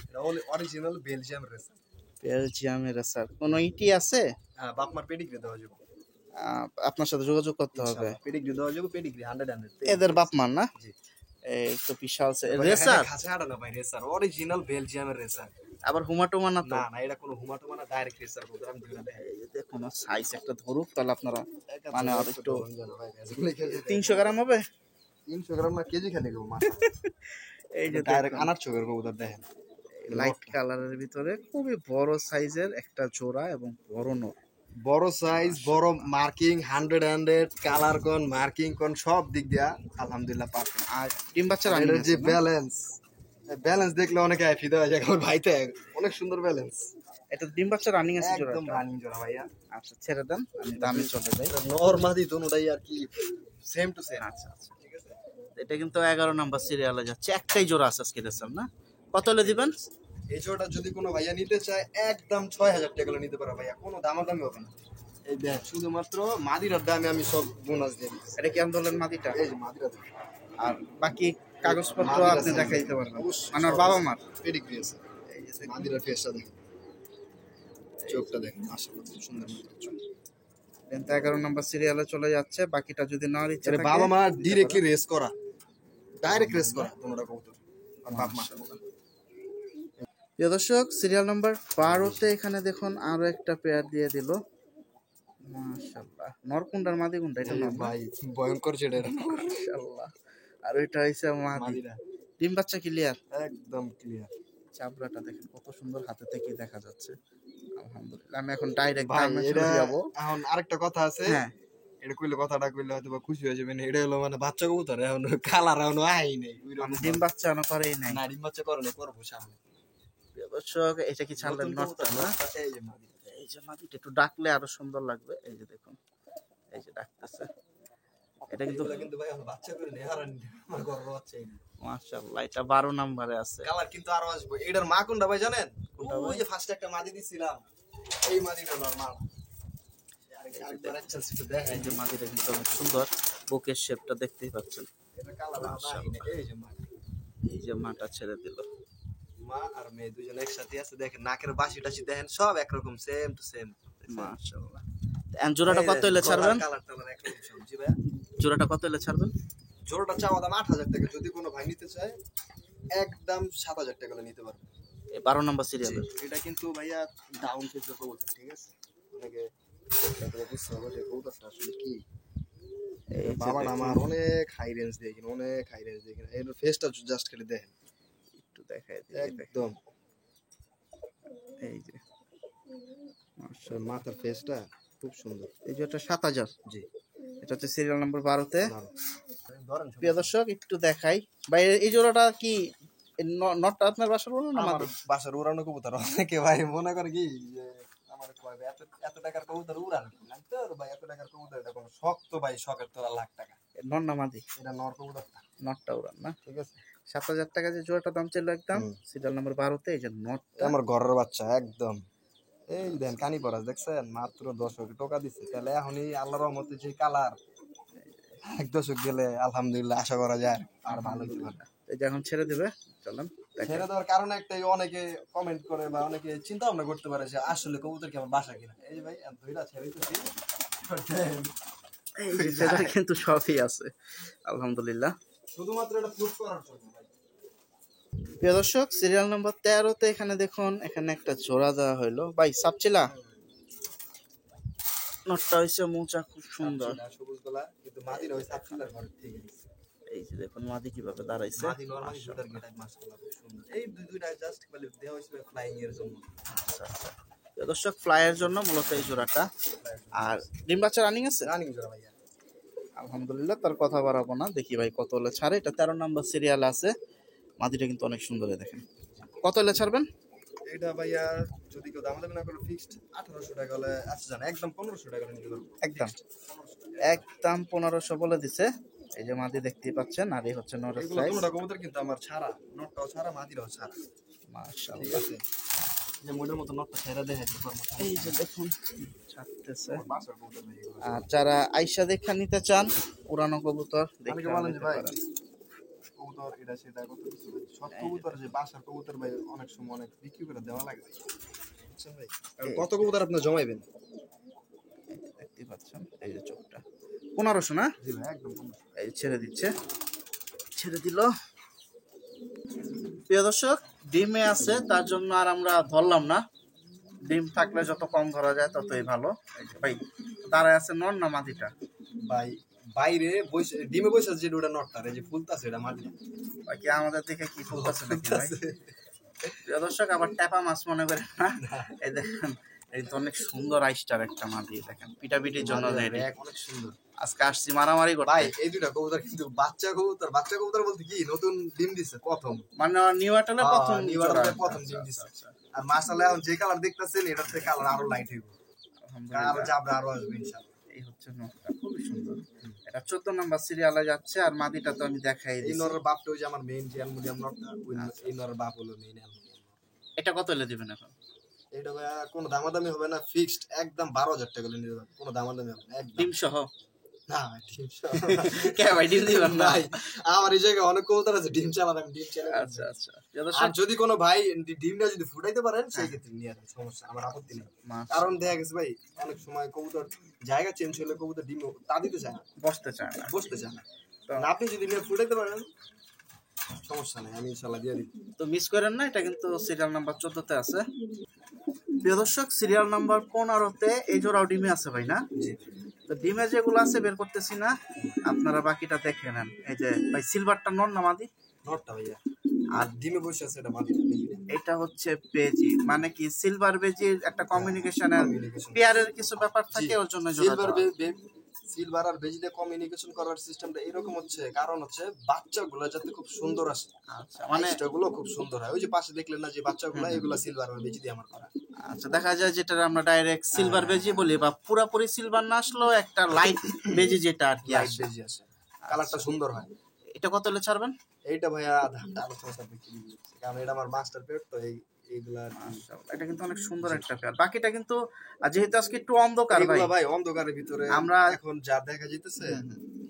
এটা অরিজিনাল বেলজিয়াম রেসার। বেলজিয়ামের স্যার কোনো ইটি আছে? হ্যাঁ বাপ মার পেডিগ্রি দেওয়া যাবে। আপনার সাথে যোগাযোগ করতে হবে। পেডিগ্রি দেওয়া যাবে, পেডিগ্রি 100 এদের বাপ মার না? জি। এই তো বিশাল রেসার, খাসে হাঁটা না ভাই, রেসার অরিজিনাল বেলজিয়ামের রেসার। আবার হুমাটোমা না তো? না না, এটা কোনো হুমাটোমা না, ডাইরেক্ট রেসার কবুতর। আমি দুইটা দেখাই। এই যে দেখুন সাইজ একটা ধরুক তাহলে আপনারা মানে আর একটু 300 300 গ্রাম হবে। গ্রাম না, কেজি খালি গো মা। এই যে ডাইরেক্ট আনার চোখের কবুতর দেখেন, লাইট কালারের ভিতরে খুবই বড় সাইজের একটা জোড়া এবং বড় নর। বড় সাইজ, বড় মার্কিং, 100 কালার কোন মার্কিং কোন সব দিক দিয়া আলহামদুলিল্লাহ পারফেক্ট। আর ডিম বাচ্চা রানিং এটার আছে যে না? ব্যালেন্স দেখলে অনেকে ফিদা হয়ে যায় আমার ভাইতে, অনেক সুন্দর ব্যালেন্স। এটা ডিম বাচ্চা রানিং আছে একদম জোড়াটা? রানিং জোড়া ভাইয়া। আচ্ছা ছেড়ে দেন, আমি দামে চলে যাই। নরমাদি দোনোটাই আর কি সেম টু সেম। আচ্ছা আচ্ছা, এটা কিন্তু 11 নাম্বার সিরিয়ালে যাচ্ছে, একটাই জোড়া আছে আজকে রেসার না? কত হলে দিবেন? এই জোড়াটা যদি কোনো ভাইয়া নিতে চায় একদম 6000 টাকা করে নিতে পারে ভাইয়া, কোনো দামাদামি হবে না। এই দেখ শুধুমাত্র মাদিরার দামে আমি সব বোনাস দিয়ে দিচ্ছি। এটা কি আন্দোলন মাদিটা? এই যে মাদিরা দেখ। আর বাকি কাগজপত্র মাদিরা আপনি আছে। দেখাই দিতে পারবেন, অবশ্যই, মানে ওর বাবা মার। পেডিগ্রি আছে। এই যে মাদিরার ফেসটা দেখেন, চোখটা দেখেন, মাশাআল্লাহ খুব সুন্দর মাদিরার চোখ। কিন্তু 11 নাম্বার সিরিয়ালে চলে যাচ্ছে, বাকিটা যদি নেওয়ার ইচ্ছা আরে থাকে বাবা মা ডিরেক্টলি রেস করা, ডাইরেক্ট রেস করা তোমরা কবুতর আর বাপ মা। প্রিয় দর্শক, সিরিয়াল নাম্বার 12তে এখানে দেখুন আরো একটা পেয়ার দিয়ে দিল। মাশাআল্লাহ, নরকুন্ডার মাদি কুন্ডা এটা নর ভাই ভয়ঙ্কর যেটা এটা। মাশাআল্লাহ। আর ওইটা হইছে মাদি। মাদিরা ডিম বাচ্চা ক্লিয়ার, একদম ক্লিয়ার। চাবড়াটা দেখেন কত সুন্দর, হাতে থেকে দেখা যাচ্ছে। আলহামদুলিল্লাহ, আমি এখন ডাইরেক্ট ভাই দামে এটা চলে যাব। এখন আরেকটা কথা আছে, হ্যাঁ, এটা কইলে কথাটা কইলে হয়তো বা খুশি হয়ে যাবেন। এটা হলো মানে বাচ্চা কবুতর, এখন কালার এখন আই নেই মানে ডিম বাচ্চা না করেই নাই। না, ডিম বাচ্চা করে না, করবো সামনে। প্রিয় দর্শক, এটা কি ছাড়লেন নতুন নটটা কবুতর না? না, এই যে মাদি। এই যে মাদিটা একটু ডাকলে আরো সুন্দর লাগবে। এই যে দেখুন, এই যে ডাকতেছে। এটা কিন্তু এগুলা কিন্তু ভাই এখন বাচ্চা করে নেই, হারান আমার গর্ব হচ্ছে। মাশাআল্লাহ, এটা 12 নম্বরে আছে। কালার কিন্তু আরো আসবে। এটার মা কোনটা ভাই জানেন? কোনটা ভাই? ওই যে ফার্স্টে একটা মাদি দিছিলাম, এই মাদিটা নরমাল। আরেকবার আচ্ছা সেটা এই দেখাই যে যে মাদিটা কিন্তু অনেক সুন্দর, বুকের শেপটা দেখতেই পাচ্ছেন। এটা কালার মাশাআল্লাহ। এই যে মা, এই যে মাটা ছেড়ে দিল। মা আর মেয়ে দুজন একসাথে আছে, দেখেন নাকের বাসি টাসি দেখেন সব একরকম সেম টু সেম। মাশাআল্লাহ। জোড়াটা কত হলে ছাড়বেন? কালার টালার একরকম সব। জি ভাইয়া, জোড়াটা কত হলে ছাড়বেন? জোড়াটা চাওয়া দাম 8000 টাকা, যদি কোনো ভাই নিতে চায় একদম 7000 টাকা করে নিতে পারবে। এই 12 নম্বর সিরিয়ালের। এটা কিন্তু ভাইয়া ডাউন ফেসের কবুতর, ঠিক আছে? অনেকে বুঝতে হবে যে কবুতরটা আসলে কি। এই যে বাবা দেখুন, আমার অনেক হাই রেঞ্জ দিয়ে কিনা, অনেক হাই রেঞ্জ দিয়ে কিনা। এর ফেসটা জাস্ট খালি দেখেন, একটু দেখাই দিই। একদম এই যে মাথার ফেসটা খুব সুন্দর। এই যে এটা 7000। জি, এটা হচ্ছে সিরিয়াল নাম্বার 12তে। ধরেন প্রিয় দর্শক, একটু দেখাই ভাই, এই জোড়াটা কি নটটা আপনার বাসার বলুন না আমার মাদি? বাসার উড়ানো কবুতর। অনেকে ভাই মনে করে কি যে আমার কয় ভাই এত এত টাকার কবুতর উড়ানো কি? না তো ভাই, এত টাকার কবুতর এটা কোনো শখ তো ভাই, শখের তোলা লাখ টাকা। নর না মাদি? এটা নর কবুতরটা, নটটা উড়ান না? ঠিক আছে? 7000 টাকা যে জোড়াটা দাম ছিল একদম, হুম। Serial number 12তে। এই যে নটটা আমার ঘরের বাচ্চা একদম। এই দেন কানি পরাস দেখছেন, মাত্র 10 টাকা দিচ্ছে। তাহলে এখনই আল্লাহর রহমতে যে কালার, 1 দশক গেলে আলহামদুলিল্লাহ আশা করা যায় আর ভালো হইতে পারে। এই যে এখন ছেড়ে দিবে, চলেন দেখাই। ছেড়ে দেওয়ার কারণে একটাই, অনেকে কমেন্ট করে বা অনেকে চিন্তা ভাবনা করতে পারে যে আসলে কবুতর কি আমার বাসা কিনা। এই যে ভাই ধইরা ছেড়ে দিতেছি, এই যে সেটা কিন্তু সবই আছে আলহামদুলিল্লাহ। শুধুমাত্র এটা প্রুফ করার জন্য ভাই। প্রিয় দর্শক, সিরিয়াল নাম্বার 13তে এখানে দেখুন, এখানে একটা জোড়া দেওয়া হইলো ভাই সাপচিলা। নটটা হইছে মোচা, খুব সুন্দর। সবুজ গলা, কিন্তু মাদির ওই সাপচিলার ঘর থেকে দিচ্ছে। এই যে দেখুন মাদি কিভাবে দাঁড়াইছে। মাদি নরমালি সুতার গেটাই মাশাআল্লাহ খুব সুন্দর। এই দুইটা জাস্ট বলে দেওয়া হইছে ফ্লাইং এর জন্য। আচ্ছা আচ্ছা। প্রিয় দর্শক, ফ্লাইয়ের জন্য মূলত এই জোড়াটা। আর ডিম বাচ্চা রানিং আছে রানিং জোড়া ভাইয়া। আলহামদুলিল্লাহ, তার কথা বাড়াবো না, দেখি ভাই কত হলে ছাড়ে। এটা 13 নম্বর সিরিয়াল আছে। মাদিটা কিন্তু অনেক সুন্দর, দেখেন কত হলে ছাড়বেন? এটা ভাইয়া যদি কেউ দাম দাম না করে ফিক্সড 1800 টাকা হলে আচ্ছা জান, একদম 1500 টাকা নিতে পারবো। একদম একদম 1500 বলে দিছে। এই যে মাদি দেখতেই পাচ্ছেন, আর এই হচ্ছে নরের এগুলো সাইজ। তোমরা কবুতর কিন্তু আমার ছাড়া, নটটাও ছাড়া, মাদিরাও ছাড়া। ঠিক মাশাআল্লাহ। আছে? যে মোডের মতো নটটা ছেড়ে দেখাইতে পারবো। এই যে দেখুন ছাড়তেছে। বাসার কবুতর ভাই এগুলো। আর যারা আইসা দেখা নিতে চান পুরানো কবুতর দেখে অনেকে বলেন যে নিতে ভাই পারেন। কবুতর এটা সেটা কত কিছু ভাই। সব কবুতর যে বাসার কবুতর ভাই অনেক সময় অনেক বিক্রি করে দেওয়া লাগে ভাই। বুঝছেন ভাই? আর কত কবুতর আপনি জমাইবেন? দেখতে পাচ্ছেন এই যে চোখটা 1500 না? জি ভাই একদম। এই ছেড়ে দিচ্ছে, ছেড়ে দিল। প্রিয় দর্শক ডিমে আছে তার জন্য আর আমরা ধরলাম না, ডিম থাকলে যত কম ধরা যায় ততই ভালো। এই যে ভাই দাঁড়ায় আছে নর না মাদিটা? ভাই বাইরে বসে ডিমে বসে আছে, যেটা ওটা নটটা এই যে ফুলতাছে এটা মাটি। বাকি আমাদের দেখে কি ফুলতেছে নাকি ভাই? প্রিয় দর্শক আবার ট্যাপা মাছ মনে করে না, এই দেখেন এই তো অনেক সুন্দর আইস্টার একটা মাদি, দেখেন পিটাপিটির জন্য রেডি। অনেক সুন্দর। আজকে আসছি মারামারি করতে। ভাই এই দুটা কবুতর কিন্তু বাচ্চা কবুতর বলতে কি নতুন ডিম দিছে প্রথম, মানে নিউ অ্যাটলে প্রথম নিউ জোড়া। ইয়ারের প্রথম ডিম দিছে। আর মাশাআল্লাহ এখন যে কালার দেখতেছেন এটার থেকে কালার আরো লাইট হইব, আরো যাবে আরো আসবে ইনশাআল্লাহ। এই হচ্ছে নটটা, খুবই সুন্দর। এটা 14 নাম্বার সিরিয়ালে যাচ্ছে। আর মাদিটা তো আমি দেখাই এই দিই। নরের বাপটা ওই যে আমার মেইন যে অ্যালুমিনিয়াম নটটা, ওই এই নরের বাপ হলো মেইন অ্যালুমিনিয়াম। এটা কত এলে দিবেন এখন? এটা ভাই কোনো দামাদামি হবে না, ফিক্সড একদম 12,000 টাকা নিয়ে যাবেন, কোনো দামাদামি হবে না একদম। ডিম সহ? না ভাই ডিম কে ভাই ডিম দিবেন না? ভাই আমার এই জায়গায় অনেক কবুতর আছে ডিম চালান, আমি ডিম চালাই। আচ্ছা আচ্ছা। আর যদি কোনো ভাই ডিমটা যদি ফুটাইতে পারেন সেই ক্ষেত্রে নিয়ে আসেন, সমস্যা আমার আপত্তি নেই। কারণ দেখা গেছে ভাই অনেক সময় কবুতর জায়গা চেঞ্জ হলে কবুতর ডিম তা দিতে চায় না, বসতে চায় না। বসতে চায় না। আপনি যদি নিয়ে ফুটাইতে পারেন সমস্যা নেই, আমি ইনশাআল্লাহ দিয়ে দিই। তো মিস করেন না, এটা কিন্তু সিরিয়াল নাম্বার 14 তে আছে। প্রিয় দর্শক সিরিয়াল নাম্বার 15 তে এই জোড়াও ডিমে আছে ভাই না? জি। তো ডিমে যেগুলো আছে বের করতেছি না, আপনারা বাকিটা দেখে নেন। এই যে ভাই সিলভারটা নর না মাদি? নটটা ভাইয়া। আর ডিমে বসে আছে এটা মাটি। এটা হচ্ছে বেজি, মানে কি সিলভার বেজির একটা কমিউনিকেশনের পেয়ারের কিছু ব্যাপার থাকে, ওর জন্য সিলভার আর বেজিতে কমিউনিকেশন করার সিস্টেমটা এরকম হচ্ছে, কারণ হচ্ছে বাচ্চাগুলো যাতে খুব সুন্দর আসে। আচ্ছা, মানে এগুলো খুব সুন্দর হয়। ওই যে পাশে দেখলেন না যে বাচ্চাগুলো, এগুলো সিলভার আর বেজি দিয়ে আমার করা। আচ্ছা, দেখা যায় যেটা আমরা ডাইরেক্ট সিলভার বেজি বলি, বা পুরাপুরি সিলভার না আসলেও একটা লাইট বেজি যেটা আর কি লাইট আসে, বেজি আসে, কালারটা সুন্দর হয়। এটা কত হলে ছাড়বেন? এইটা ভাইয়া দামটা আলোচনা সাপেক্ষে কি দিচ্ছি, কারণ এটা আমার মাস্টার পেয়ার তো এইগুলা আর কি। এটা কিন্তু অনেক সুন্দর একটা পেয়ার। বাকিটা কিন্তু যেহেতু আজকে একটু অন্ধকার ভাই, এগুলা ভাই অন্ধকারের ভিতরে আমরা এখন যা দেখা যাইতেছে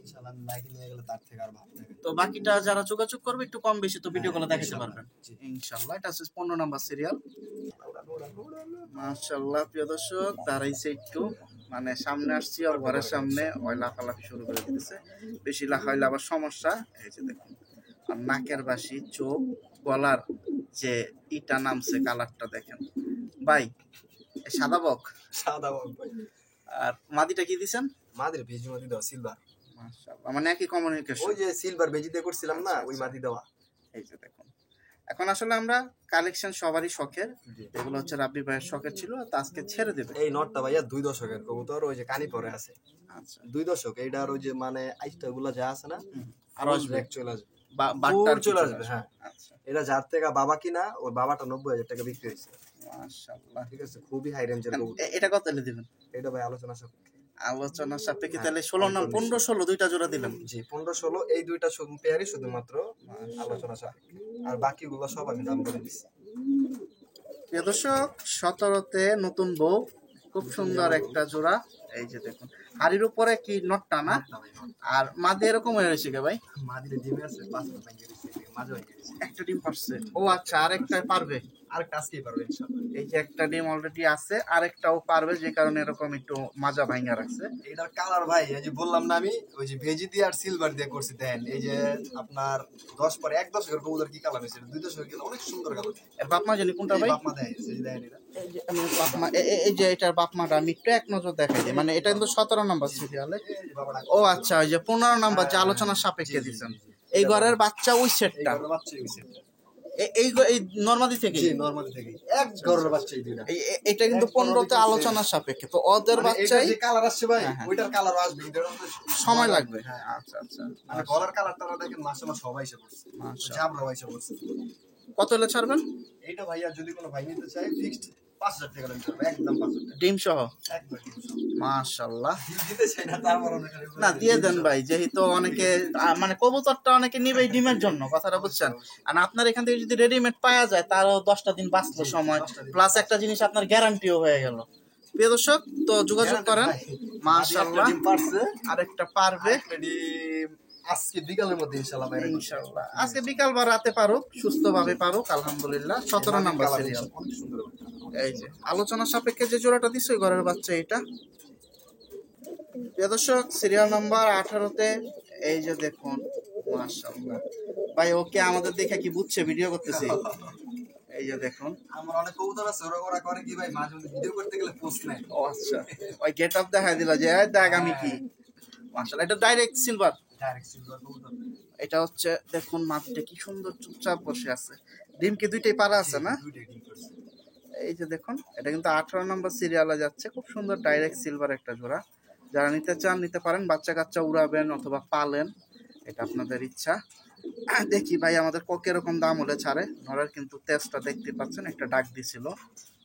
ইনশাআল্লাহ লাইটিং নিয়ে গেলে তার থেকে আর ভালো লাগে। তো বাকিটা যারা যোগাযোগ করবে একটু কম বেশি তো ভিডিও কলে দেখাতে পারবেন ইনশাআল্লাহ। এটা হচ্ছে 15 নাম্বার সিরিয়াল। মাশাআল্লাহ প্রিয় দর্শক দাঁড়াইছে একটু, মানে সামনে আসছি আর ঘরের সামনে ওই লাফালাফি শুরু করে দিতেছে। বেশি লাফাইলে আবার সমস্যা। এই যে দেখুন, আর নাকের বাসি, চোখ, গলার যে ইটা নামছে, কালারটা দেখেন ভাই। সাদা বক, সাদা বক ভাই। আর মাদিটা কি দিছেন? মাদির বেজি মাদি দাও সিলভার। মাশাআল্লাহ, মানে একই কমিউনিকেশন। ওই যে সিলভার বেজি দিয়ে করছিলাম না, ওই মাদি দেওয়া। এই যে দেখুন, এখন আসলে আমরা কালেকশন সবারই শখের, এগুলো হচ্ছে রাব্বি ভাইয়ের শখের ছিল, তো আজকে ছেড়ে দেবে। এই নটটা ভাইয়া 2 দশকের কবুতর, ওই যে কানি পরে আছে। আচ্ছা, 2 দশক। এইটার ওই যে মানে আইসটা গুলা যা আছে না, আরো আসবে, চলে আসবে, বাটটার চলে আসবে। হ্যাঁ, আচ্ছা, এটা যার থেকে বাবা কিনা, ওর বাবাটা 90,000 টাকা বিক্রি হয়েছে। মাশাআল্লাহ, ঠিক আছে, খুবই হাই রেঞ্জের কবুতর। এটা কত এলে দিবেন? এটা ভাই আলোচনা সাপেক্ষে। আলোচনা সাপেক্ষে তাহলে 16 না 15 16 দুইটা জোড়া দিলাম। জি 15-16 এই দুইটা পেয়ারই শুধুমাত্র আলোচনা সাপেক্ষে, আর বাকিগুলো সব আমি দাম বলে দিচ্ছি। প্রিয় দর্শক 17 তে নতুন বউ, খুব সুন্দর একটা জোড়া। এই যে দেখুন, হাড়ির উপরে কি নটটা না, আর মাঝে এরকম হয়ে রয়েছে কে ভাই? মাদিরে ডিমে আছে, 5 ভেঙে দিয়েছে, মাঝে ভেঙে দিয়েছে। একটা ডিম পারছে। ও আচ্ছা, আরেকটা পারবে। আরেকটা আজকেই পারবে ইনশাআল্লাহ। এই যে একটা ডিম অলরেডি আছে, আরেকটাও পারবে, যে কারণে এরকম একটু মাজা ভাঙা রাখছে। এটার কালার ভাই এই যে বললাম না আমি, ওই যে ভেজি দিয়ে আর সিলভার দিয়ে করছি দেন। এই যে আপনার 10 পরে 1 দশকের কবুতর কি কালার হয়েছে, 2 দশকের কিন্তু অনেক সুন্দর কালার। এর বাপ মা জানি কোনটা ভাই? বাপ মা দেয় এই যে দেন এটা। এই যে আমি বাপ মা, এই যে এটার বাপ মাটা আমি একটু এক নজর দেখাই দিই, মানে এটা কিন্তু 17 নাম্বার সিরিয়ালে। এই যে বাবাটা ও আচ্ছা, ওই যে 15 নাম্বার যে আলোচনার সাপেক্ষে দিচ্ছেন, এই ঘরের বাচ্চা ওই সেটটা, এই বাচ্চা হইছে। এই নরমাদি থেকে, জি নরমালি থেকে এক ঘরের বাচ্চা এই দুইটা। এটা কিন্তু 15 তে আলোচনার সাপেক্ষে, তো ওদের বাচ্চাই যে কালার আসছে ভাই, ওইটার কালার আসবে, সময় লাগবে। আচ্ছা আচ্ছা, মানে গলার কালারটা দেখেন মাশাআল্লাহ সবাই এসে পড়ছে, জাবরা এসে পড়ছে। কত হলে ছাড়বেন? এইটা ভাইয়া যদি কোনো ভাই নিতে চায় ফিক্সড 5,000 টাকা লাগবে, একদম 5,000 টাকা ডিম সহ? একদম। মাশাআল্লাহ, দিতে চাই না তারপর না দিয়ে দেন ভাই, যেহেতু অনেকে মানে কবুতরটা অনেকে নিবে ডিমের জন্য, কথাটা বুঝছেন। আর আপনার এখান থেকে যদি রেডিমেড পাওয়া যায়, তারও 10টা দিন বাঁচলো সময়, প্লাস একটা জিনিস আপনার গ্যারান্টিও হয়ে গেল। প্রিয় দর্শক তো যোগাযোগ করেন। মাশাআল্লাহ, ডিম পারছে, আরেকটা পারবে ডিম আজকে বিকালের মধ্যে ইনশাআল্লাহ বাইরে ইনশাআল্লাহ। আজকে বিকাল বা রাতে পারুক, সুস্থভাবে পারুক, আলহামদুলিল্লাহ। 17 নাম্বার সিরিয়াল। অনেক সুন্দর। এই যে আলোচনা সাপেক্ষে যে জোড়াটা দিছে ওই ঘরের বাচ্চা এটা। প্রিয় দর্শক সিরিয়াল নাম্বার 18-তে এই যে দেখুন, মাশাআল্লাহ ভাই ওকে আমাদের দেখে কি বুঝছে ভিডিও করতেছি। এই যে দেখুন, আমার অনেক কবুতর আছে, ওরা করে কি ভাই, মাঝে মধ্যে ভিডিও করতে গেলে পোস্ট নেয়। ও আচ্ছা, ওই গেট আপ দেখাই দিল যে এই দেখ আমি কি। মাশাআল্লাহ, এটা ডাইরেক্ট সিলভার। ডাইরেক্ট সিলভার কবুতর। এটা হচ্ছে দেখুন মাটিটা কি সুন্দর চুপচাপ বসে আছে। ডিম কি দুইটাই পারা আছে না? দুইটাই ডিম করছে। এই যে দেখুন, এটা কিন্তু 18 নম্বর সিরিয়ালে যাচ্ছে। খুব সুন্দর ডাইরেক্ট সিলভার একটা জোড়া। যারা নিতে চান নিতে পারেন, বাচ্চা কাচ্চা উড়াবেন অথবা পালেন, এটা আপনাদের ইচ্ছা। দেখি ভাই আমাদের কিরকম দাম হলে ছাড়ে। নরের কিন্তু তেজটা দেখতে পাচ্ছেন, একটা ডাক দিছিল।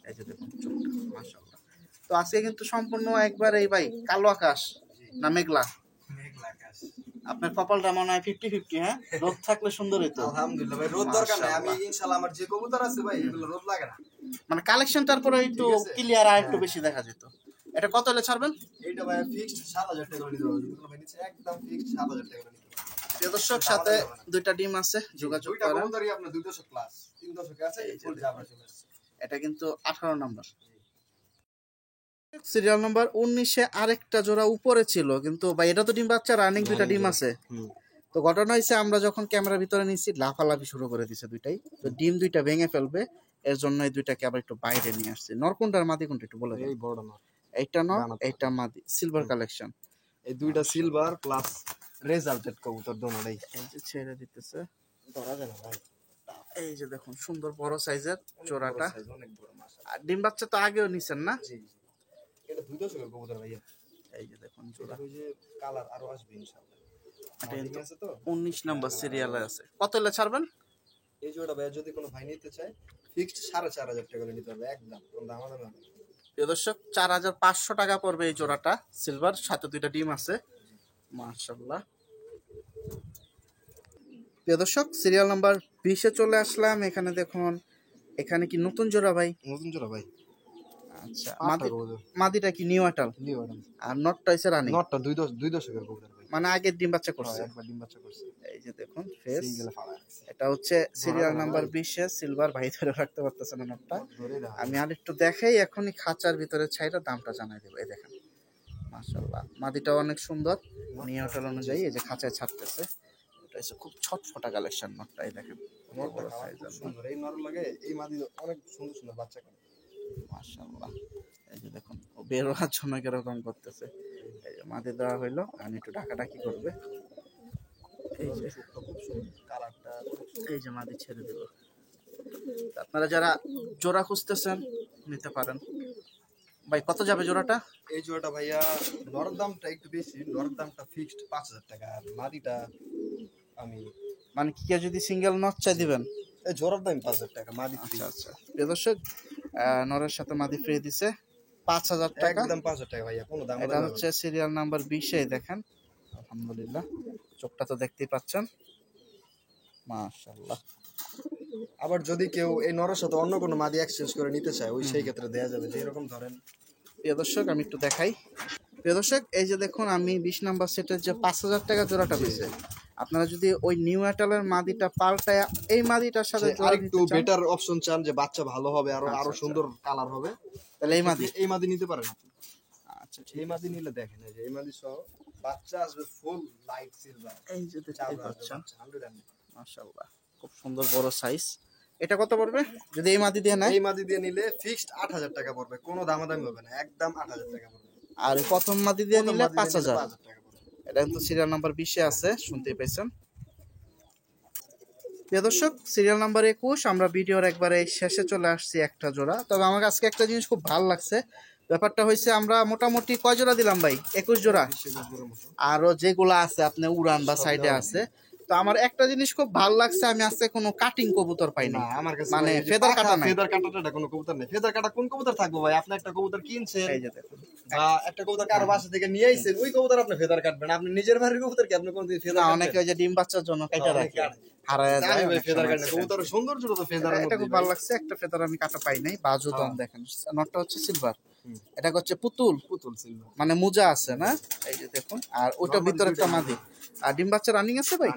এই যে দেখুন চোখটা, মাশাআল্লাহ। তো আজকে কিন্তু সম্পূর্ণ একবার এই ভাই কালো আকাশ না মেঘলা? মেঘলা আকাশ। আপনার কপালটা মনে হয় 50-50, হ্যাঁ? রোদ থাকলে সুন্দর হইতো। আলহামদুলিল্লাহ ভাই, রোদ দরকার নাই। আমি ইনশাআল্লাহ আমার যে কবুতর আছে ভাই, এগুলো রোদ লাগে না। মানে কালেকশনটার পরে একটু ক্লিয়ার আর একটু বেশি দেখা যেত। এটা কত হলে ছাড়বেন? এইটা ভাই ফিক্সড 7000 টাকা করে নিতে হবে। যদি কোনো ভাই নিচ্ছে একদম ফিক্সড 7000 টাকা করে নিতে হবে। প্রিয় দর্শক, সাথে দুইটা ডিম আছে, যোগাযোগ দুইটা করেন। কবুতরই আপনার 200 প্লাস 300 আছে, এই ফুল জাবরা চলে আসছে। এটা কিন্তু 18 নম্বর সিরিয়াল নাম্বার 19-এ আরেকটা জোড়া উপরে ছিল, কিন্তু ভাই এটা তো ডিম বাচ্চা, রানিং দুইটা ডিম আছে। তো ঘটনা হয়েছে আমরা যখন ক্যামেরার ভিতরে নিয়েছি লাফালাফি শুরু করে দিছে দুইটাই। তো ডিম দুইটা ভেঙে ফেলবে, এর জন্য এই দুইটাকে আবার একটু বাইরে নিয়ে আসছি। নর কোনটার মাদি কোনটা একটু বলে দেন। এই বড় না, এইটা নর, এইটা মাদি, সিলভার কালেকশন। এই দুইটা সিলভার প্লাস রেজাল্টেড কবুতর দোনোটাই। এই যে ছেড়ে দিতেছে, ধরা যায় না ভাই। এই যে দেখুন সুন্দর বড় সাইজের জোড়াটা। অনেক বড় মাশাআল্লাহ। আর ডিম বাচ্চা তো আগেও নিছেন না? জি জি, এটা 200 এর কবুতর ভাইয়া। এই যে দেখুন জোড়া, ওই যে কালার আরো আসবে ইনশাআল্লাহ। এটা কিন্তু আছে তো 19 নম্বর সিরিয়ালে আছে। কত হলে ছাড়বেন? এই জোড়া ভাইয়া যদি কোনো ভাই নিতে চায় ফিক্সড 4500 টাকা করে নিতে হবে একদম, কোনো দাম হবে না। প্রিয় দর্শক, 4500 টাকা পড়বে এই জোড়াটা, সিলভার, সাথে দুইটা ডিম আছে। মাশাআল্লাহ। প্রিয় দর্শক, সিরিয়াল নাম্বার 20-এ চলে আসলাম। এখানে দেখুন, এখানে কি নতুন জোড়া ভাই? নতুন জোড়া ভাই। আচ্ছা, মাদি মাদিটা কি নিউ আটাল? New order. আর নটটা হইছে রানিং? নটটা 200 এর কবুতর ভাই। মানে আগে ডিম বাচ্চা করছে। একবার ডিম বাচ্চা করছে। এই যে দেখুন ফেস, সিঙ্গেল ফাড়া আছে। এটা হচ্ছে সিরিয়াল নাম্বার 20-এ সিলভার। ভাই ধরে রাখতে পারতেছে না নটটা। ধরে রাখ। আমি আর একটু দেখাই, এখনই খাঁচার ভিতরে ছাইরা দামটা জানাই দেব। এই দেখেন মাশাআল্লাহ, মাদিটাও অনেক সুন্দর নিউ আটাল অনুযায়ী। এই যে খাঁচায় ছাড়তেছে, এটা হচ্ছে খুব ছটফটা কালেকশন নটটা। এই দেখেন কত বড় সাইজের, সুন্দর এই নর লাগে, এই মাদি অনেক সুন্দর সুন্দর বাচ্চা করে মাশাআল্লাহ। এই যে দেখুন ও বের হওয়ার জন্য কিরকম করতেছে। এই যে মাদি দেওয়া হইলো, আমি একটু ডাকাডাকি করবে। এই যে খুব সুন্দর কালারটা। এই যে মাদি ছেড়ে দিল। আপনারা যারা জোড়া খুঁজতেছেন নিতে পারেন। ভাই কত যাবে জোড়াটা? এই জোড়াটা ভাইয়া নর দামটা একটু বেশি, নর দামটা ফিক্সড 5000 টাকা, আর মাদিটা আমি মানে কি কেউ যদি সিঙ্গেল নট চাই দিবেন? এই জোড়ার দাম 5000 টাকা, মাদি আচ্ছা আচ্ছা, প্রিয় দর্শক, নরের সাথে মাদি ফ্রি দিছে 5000 টাকা। একদম 5000 টাকা ভাইয়া, কোনো দাম এটা হচ্ছে সিরিয়াল নাম্বার 20-এ। দেখেন আলহামদুলিল্লাহ, চোখটা তো দেখতেই পাচ্ছেন, মাশাআল্লাহ। আবার যদি কেউ এই নরের সাথে অন্য কোনো মাদি এক্সচেঞ্জ করে নিতে চায়, ওই সেই ক্ষেত্রে দেয়া যাবে। যে এরকম ধরেন প্রিয় দর্শক, আমি একটু দেখাই। প্রিয় দর্শক, এই যে দেখুন আমি 20 নাম্বার সেটের যে 5000 টাকা জোড়াটা পেয়েছে, আপনারা যদি ওই নিউ আটালের মাদিটা পাল্টায় এই মাদিটার সাথে জোড়া আরেকটু দিতে চান, বেটার অপশন চান, যে বাচ্চা ভালো হবে, আরো আচ্ছা, আরো আচ্ছা। সুন্দর কালার হবে, তাহলে এই মাদি নিতে পারেন। আচ্ছা এই মাদি নিলে দেখেন, এই যে এই মাদি সহ বাচ্চা আসবে ফুল লাইট সিলভার। এই যে দেখতে পাচ্ছেন 100 মাশাআল্লাহ, খুব সুন্দর বড় সাইজ। এটা কত পড়বে যদি এই মাদি দিয়ে নেয়? এই মাদি দিয়ে নিলে ফিক্সড 8000 টাকা পড়বে, কোনো দামাদামি হবে না, একদম 8000 টাকা পড়বে। আর প্রথম মাদি দিয়ে নিলে 5000। 5000 টাকা পড়বে। এটা কিন্তু সিরিয়াল নাম্বার 20-এ আছে, শুনতেই পাইছেন। প্রিয় দর্শক, সিরিয়াল নাম্বার 21, আমরা ভিডিওর একবারে শেষে চলে আসছি একটা জোড়া। তবে আমার আজকে একটা জিনিস খুব ভালো লাগছে, ব্যাপারটা হয়েছে আমরা মোটামুটি কয় জোড়া দিলাম ভাই? 21 জোড়া। আরো যেগুলা আছে আপনি উড়ান বা সাইডে আছে। তো আমার একটা জিনিস খুব ভালো লাগছে, আমি আজকে কোনো কাটিং কবুতর পাই না, আমার কাছে মানে ফেদার কাটা নাই। ফেদার কাটাটা কোনো কবুতর নেই। ফেদার কাটা কোন কবুতর থাকবে ভাই? আপনি একটা কবুতর কিনছেন, এই যে দেখুন, বা একটা কবুতর কারো বাসা থেকে নিয়ে আইছেন, ওই কবুতর আপনি ফেদার কাটবেন। আপনি নিজের বাড়ির কবুতর কি আপনি কোনদিন না, ফেদার অনেকে ওই যে ডিম বাচ্চার জন্য কাটা রাখে, হারায় যায় জানি ভাই, অনেক ফেদার সময় কাটে কবুতরের সৌন্দর্যটা তো ফেদারের এটা মধ্যে খুব ভালো লাগছে। একটা ফেদার আমি কাটা পাই নাই, বাজু দম দেখেন। নটটা হচ্ছে সিলভার, এটা হচ্ছে পুতুল, পুতুল সিলভার মানে মোজা আছে না? এই যে দেখুন, আর ওইটা ভিতরে একটা মাদি। আর ডিম বাচ্চা রানিং আছে ভাই?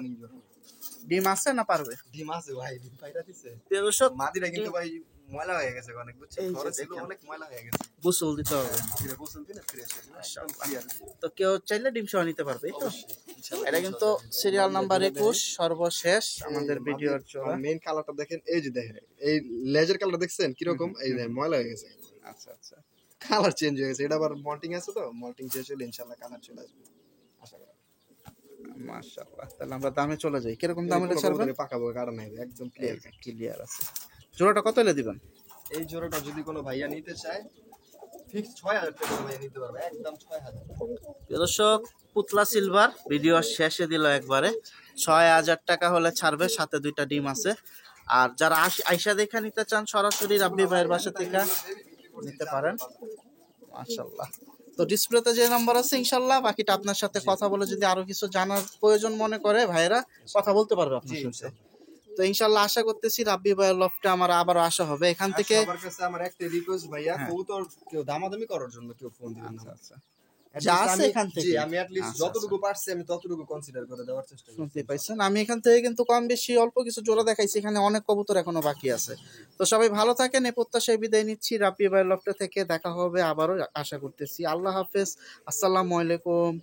ডিম আছে না পারবে? ডিম আছে ভাই, ডিম পাইরা দিছে। প্রিয় দর্শক, মাদিরা কিন্তু ভাই ময়লা হয়ে গেছে অনেক, বুঝছেন? এই যে খরচ এগুলো দেখেন। অনেক ময়লা হয়ে গেছে। গোসল দিতে হবে। ধীরে গোসল দিলে ফ্রেশ হয়ে যাবে, একদম clear হয়ে যাবে। তো কেউ চাইলে ডিম সহ নিতে পারবে, এই তো? অবশ্যই, ইনশাআল্লাহ। এটা কিন্তু সিরিয়াল নাম্বার 21 সর্বশেষ আমাদের এই ভিডিওর মাদির চলা। মেইন কালারটা দেখেন, এই যে দেখেন এই লেজের কালার দেখছেন কিরকম? এই দেখেন ময়লা হয়ে গেছে, আচ্ছা আচ্ছা, কালার চেঞ্জ হয়ে গেছে। এটা আবার মল্টিং আছে তো, মল্টিং শেষ হলে ইনশাআল্লাহ কালার চলে আসবে, আশা করি। মাশাআল্লাহ। তাহলে আমরা দামে চলে যাই, কিরকম দাম হলে ছাড়বেন? পাকা বকা কাটা নাই, একদম ক্লিয়ার। ক্লিয়ার আছে। জোড়াটা কত হলে দিবেন? এই জোড়াটা যদি কোনো ভাইয়া নিতে চায়, ফিক্স 6000 টাকা ভাইয়া নিতে পারবে, একদম 6000। প্রিয় দর্শক, পুতলা সিলভার ভিডিও শেষে দিল একবারে। 6000 টাকা হলে ছাড়বে, সাথে 2টা ডিম আছে। আর যারা আইসা দেখে নিতে চান সরাসরি রাব্বি ভাইয়ের বাসা থেকে নিতে পারেন। মাশাআল্লাহ। তো ডিসপ্লেতে যে নাম্বার আছে ইনশাআল্লাহ, বাকিটা আপনার সাথে কথা বলে যদি আরো কিছু জানার প্রয়োজন মনে করে ভাইয়েরা কথা বলতে পারবে আপনার সাথে। তো ইনশাআল্লাহ আশা করতেছি রাব্বি ভাইয়ের লফটে আমার আবারও আসা হবে। এখান আর থেকে সবার কাছে আমার একটা রিকোয়েস্ট ভাইয়া, হ্যাঁ। কবুতর কেউ দামাদামি করার জন্য কেউ ফোন দিবেন না। আচ্ছা, At যা least আছে আমি- এখান জি, থেকে। আমি at least আচ্ছা, যতটুকু পারছি আমি ততটুকু কনসিডার করে দেওয়ার চেষ্টা করছি। শুনতে পাইছেন, আমি এখান থেকে কিন্তু কম বেশি অল্প কিছু জোড়া দেখাইছি, এখানে অনেক কবুতর এখনো বাকি আছে। তো সবাই ভালো থাকেন, এই প্রত্যাশায় বিদায় নিচ্ছি। রাব্বি ভাইয়ের লফটে থেকে দেখা হবে আবারও, আশা করতেছি। আল্লাহ হাফেজ, আসসালামু আলাইকুম।